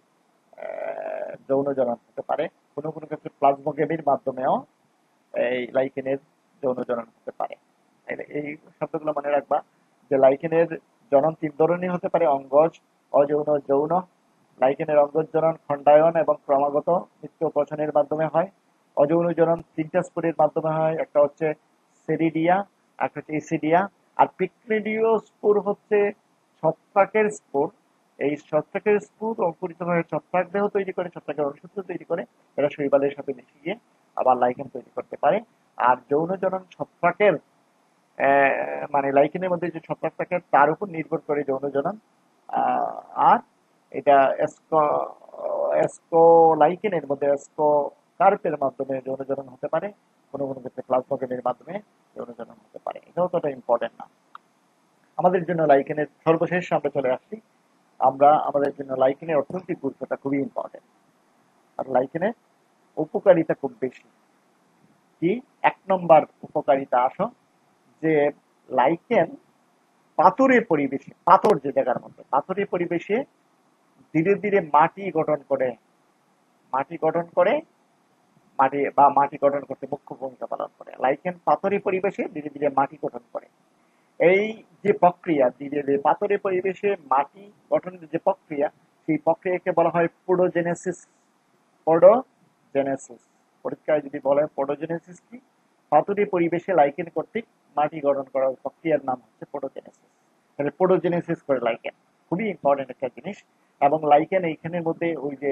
যৌন জনন হতে পারে। কোনো কোনো ক্ষেত্রে প্লাজমোগেমির মাধ্যমেও এই লাইকেনের যৌন জনন হতে পারে। এই শব্দগুলো মনে রাখবা যে লাইকেনের জনন 3 ধরনের হতে পারে: অঙ্গজ, অযৌন, যৌন। লাইকেনের অঙ্গজ জনন খণ্ডায়ন এবং ক্রমাগত নিত্য পচনের মাধ্যমে হয়। অযৌন জনন 3টা স্পোরের মাধ্যমে হয়: একটা হচ্ছে সেরিডিয়া, একটা হচ্ছে ইসিডিয়া, আর পিক্রিডিও স্পোর হচ্ছে ছত্রাকের স্পোর। এই ছত্রাকের স্পোর অঙ্কুরিত হয়ে ছত্রাক দেহ তৈরি করে, ছত্রাকের অনুসূত্র তৈরি করে, এরা শৈবালের সাথে মিশে গিয়ে আবার লাইকেন তৈরি করতে পারে। আর যৌন জনন ছত্রাকের মানে লাইকেনের মধ্যে যে ছত্রাক থাকে তার উপর নির্ভর করে যৌন জনন। আর এটা লাইকেনের মধ্যে কার্পের মাধ্যমে যৌন জনন হতে পারে, কোনো কোনো ক্ষেত্রে প্লাজমোজেনের মাধ্যমে যৌন জনন হতে পারে। এটা অতটা ইম্পর্টেন্ট না আমাদের জন্য। লাইকেনের সর্বশেষ আমরা চলে আসছি, আমাদের জন্য লাইকেনের অর্থনৈতিক গুরুত্বটা খুবই ইম্পর্টেন্ট। আর লাইকেনের উপকারিতা খুব বেশি। কি 1 নম্বর উপকারিতা আসো, যে লাইকেন পাথুরে পরিবেশে, পাথর যে জায়গার মধ্যে, পাথুরে পরিবেশে ধীরে ধীরে মাটি গঠন করে, মাটি গঠন করে, মাটি গঠন করতে মুখ্য ভূমিকা পালন করে। লাইকেন পাথুরে পরিবেশে ধীরে ধীরে মাটি গঠন করে। এই যে প্রক্রিয়া, ধীরে ধীরে পাথুরে পরিবেশে মাটি গঠনের যে প্রক্রিয়া, সেই প্রক্রিয়াকে বলা হয় পোডোজেনেসিস। পোডোজেনেসিস পরীক্ষায় যদি বলে পোডোজেনেসিস কি, পাথুরে পরিবেশে লাইকেন কর্তৃক মাটি গঠন করার প্রক্রিয়ার নাম হচ্ছে পোডোজেনেসিস। তাহলে পোডোজেনেসিস করে লাইকেন, খুবই ইম্পর্টেন্ট একটা জিনিস। এবং লাইকেন এইখানের মধ্যে ওই যে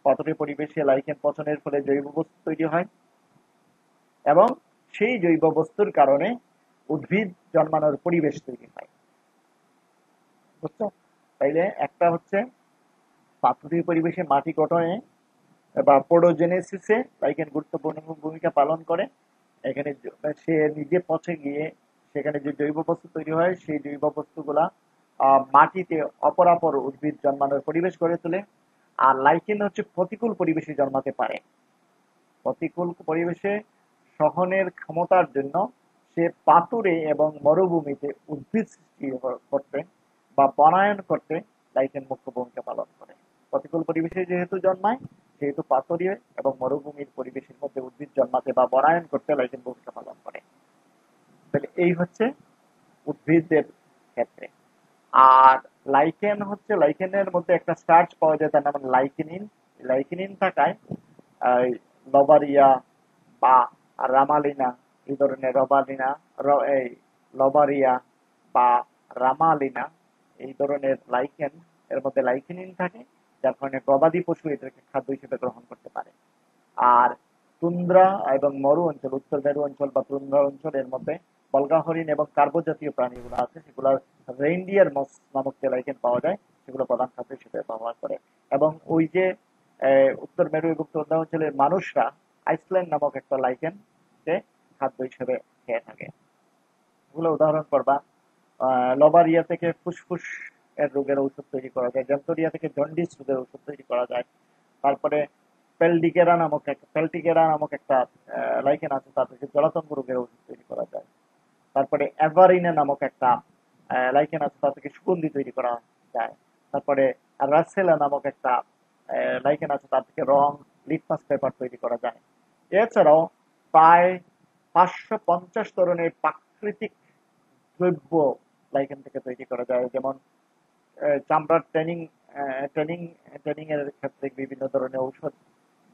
পাথুরে পরিবেশে লাইকেন পচনের ফলে জৈব বস্তু তৈরি হয়, এবং সেই জৈব বস্তুর কারণে উদ্ভিদ জন্মানোর পরিবেশ তৈরি হয়। বুঝছো? তাইলে একটা হচ্ছে পাথুরে পরিবেশে মাটি গঠনে বা পোডোজেনেসিসে লাইকেন গুরুত্বপূর্ণ ভূমিকা পালন করে। এখানে সে নিজে পচে গিয়ে সেখানে যে জৈব বস্তু তৈরি হয়, সেই জৈব বস্তুগুলা মাটিতে অপরাপর উদ্ভিদ জন্মানোর পরিবেশ গড়ে তোলে। আর লাইকেন হচ্ছে প্রতিকূল পরিবেশে জন্মাতে পারে। প্রতিকূল পরিবেশে সহনের ক্ষমতার জন্য সে পাথুরে এবং মরুভূমিতে উদ্ভিদ সৃষ্টি করতে বা বনায়ন করতে লাইকেন মুখ্য ভূমিকা পালন করে। প্রতিকূল পরিবেশে যেহেতু জন্মায়, সেহেতু পাথুরে এবং মরুভূমির পরিবেশের মধ্যে উদ্ভিদ জন্মাতে বা বনায়ন করতে লাইকেন ভূমিকা পালন করে। তাহলে এই হচ্ছে উদ্ভিদের ক্ষেত্রে। আর লাইকেনের মধ্যে একটা স্টার্চ পাওয়া যায়, তার নাম লাইকেনিন। লাইকেনিন থাকায় লবারিয়া বা রামালিনা, এই ধরনের এই লবারিয়া বা রামালিনা, এই ধরনের লাইকেন এর মধ্যে লাইকেনিন থাকে, যার কারণে গবাদি পশু এদেরকে খাদ্য হিসেবে গ্রহণ করতে পারে। আর তুন্দ্রা এবং মরু অঞ্চল, উত্তর মেরু অঞ্চল বা তুন্দ্রা অঞ্চলের মধ্যে বলগা হরিণ এবং কার্বো জাতীয় প্রাণীগুলো আছে, সেগুলো রেইনডিয়ার মস নামক যে লাইকেন পাওয়া যায়, সেগুলো প্রধান খাদ্য হিসেবে ব্যবহার করে। এবং ওই যে উত্তর মেরু এবং তুন্দ্রা অঞ্চলের মানুষরা আইসল্যান্ড নামক একটা লাইকেন খাদ্য হিসেবে খেয়ে থাকে। এগুলো উদাহরণ করবা। লবারিয়া থেকে ফুসফুস এর রোগের ঔষধ তৈরি করা যায়, জেন্টোরিয়া থেকে জন্ডিস রোগের ঔষধ তৈরি করা যায়। তারপরে পেলটিকেরা নামক একটা লাইকেন আছে, তার থেকে জলাতঙ্ক রোগের ওষুধ তৈরি করা যায়। তারপরে অ্যাভারিনা নামক একটা লাইকেন আছে, তার থেকে সুগন্ধি তৈরি করা যায়। তারপরে রাসেলা নামক একটা লাইকেন আছে, তার থেকে রং, লিটমাস পেপার তৈরি করা যায়। এছাড়াও প্রায় 550 ধরনের প্রাকৃতিক দ্রব্য লাইকেন থেকে তৈরি করা যায়। যেমন চামড়ার ট্রেনিং এর ক্ষেত্রে বিভিন্ন ধরনের ঔষধ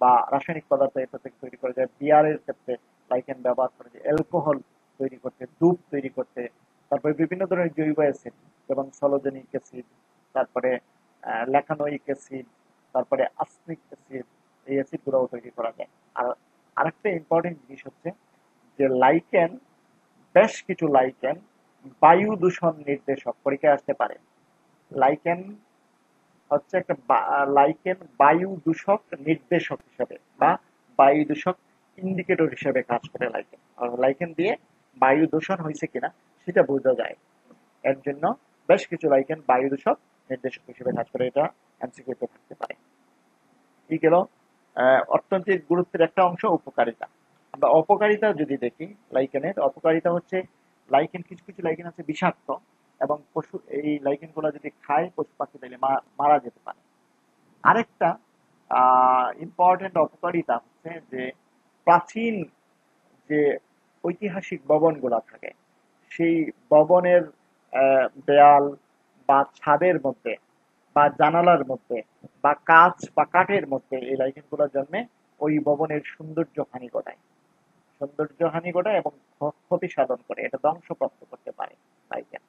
বা রাসায়নিক পদার্থ এটা থেকে তৈরি করা যায়। বিয়ারের ক্ষেত্রে লাইকেন ব্যবহার করা যায়, অ্যালকোহল তৈরি করতে, ধূপ তৈরি করতে। তারপরে বিভিন্ন ধরনের জৈব অ্যাসিড, যেমন সলোজেনিক অ্যাসিড, তারপরে ল্যাকানোয়িক অ্যাসিড, তারপরে আসমিক অ্যাসিড, এই অ্যাসিড গুলোও তৈরি করা যায়। আর আরেকটা ইম্পর্টেন্ট জিনিস হচ্ছে যে বেশ কিছু লাইকেন বায়ু দূষণ নির্দেশক, পরীক্ষায় আসতে পারে। লাইকেন হচ্ছে একটা লাইকেন বায়ু দূষক নির্দেশক হিসেবে বা বায়ু দূষক ইন্ডিকেটর হিসেবে কাজ করে। লাইকেন দিয়ে বায়ু দূষণ হয়েছে কিনা সেটা বোঝা যায়। এর জন্য বেশ কিছু লাইকেন বায়ু দূষক নির্দেশক হিসেবে কাজ করে। এটা এমসিকিউতে থাকতে পারে। কি গেল অর্থনৈতিক গুরুত্বের একটা অংশ উপকারিতা। আমরা অপকারিতা যদি দেখি, লাইকেনের অপকারিতা হচ্ছে কিছু কিছু লাইকেন আছে বিষাক্ত, এবং এই লাইকেন গুলো যদি খায় পশু পাখি তাহলে মারা যেতে পারে। আরেকটা ইম্পর্টেন্ট অপকারিতা হচ্ছে যে প্রাচীন যে ঐতিহাসিক ভবন গুলা থাকে, সেই ভবনের দেয়াল বা ছাদের মধ্যে বা জানালার মধ্যে বা কাঁচ বা কাঠের মধ্যে এই লাইকেনগুলো জন্মে ওই ভবনের সৌন্দর্য হানি ঘটায় এবং ক্ষতি সাধন করে, এটা ধ্বংসপ্রাপ্ত করতে পারে লাইকেন।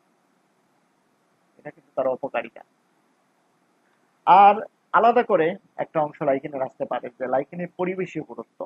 এটা কিন্তু তার অপকারিতা। আর আলাদা করে একটা অংশ লাইকেনের আসতে পারে যে লাইকেনের পরিবেশীয় গুরুত্ব।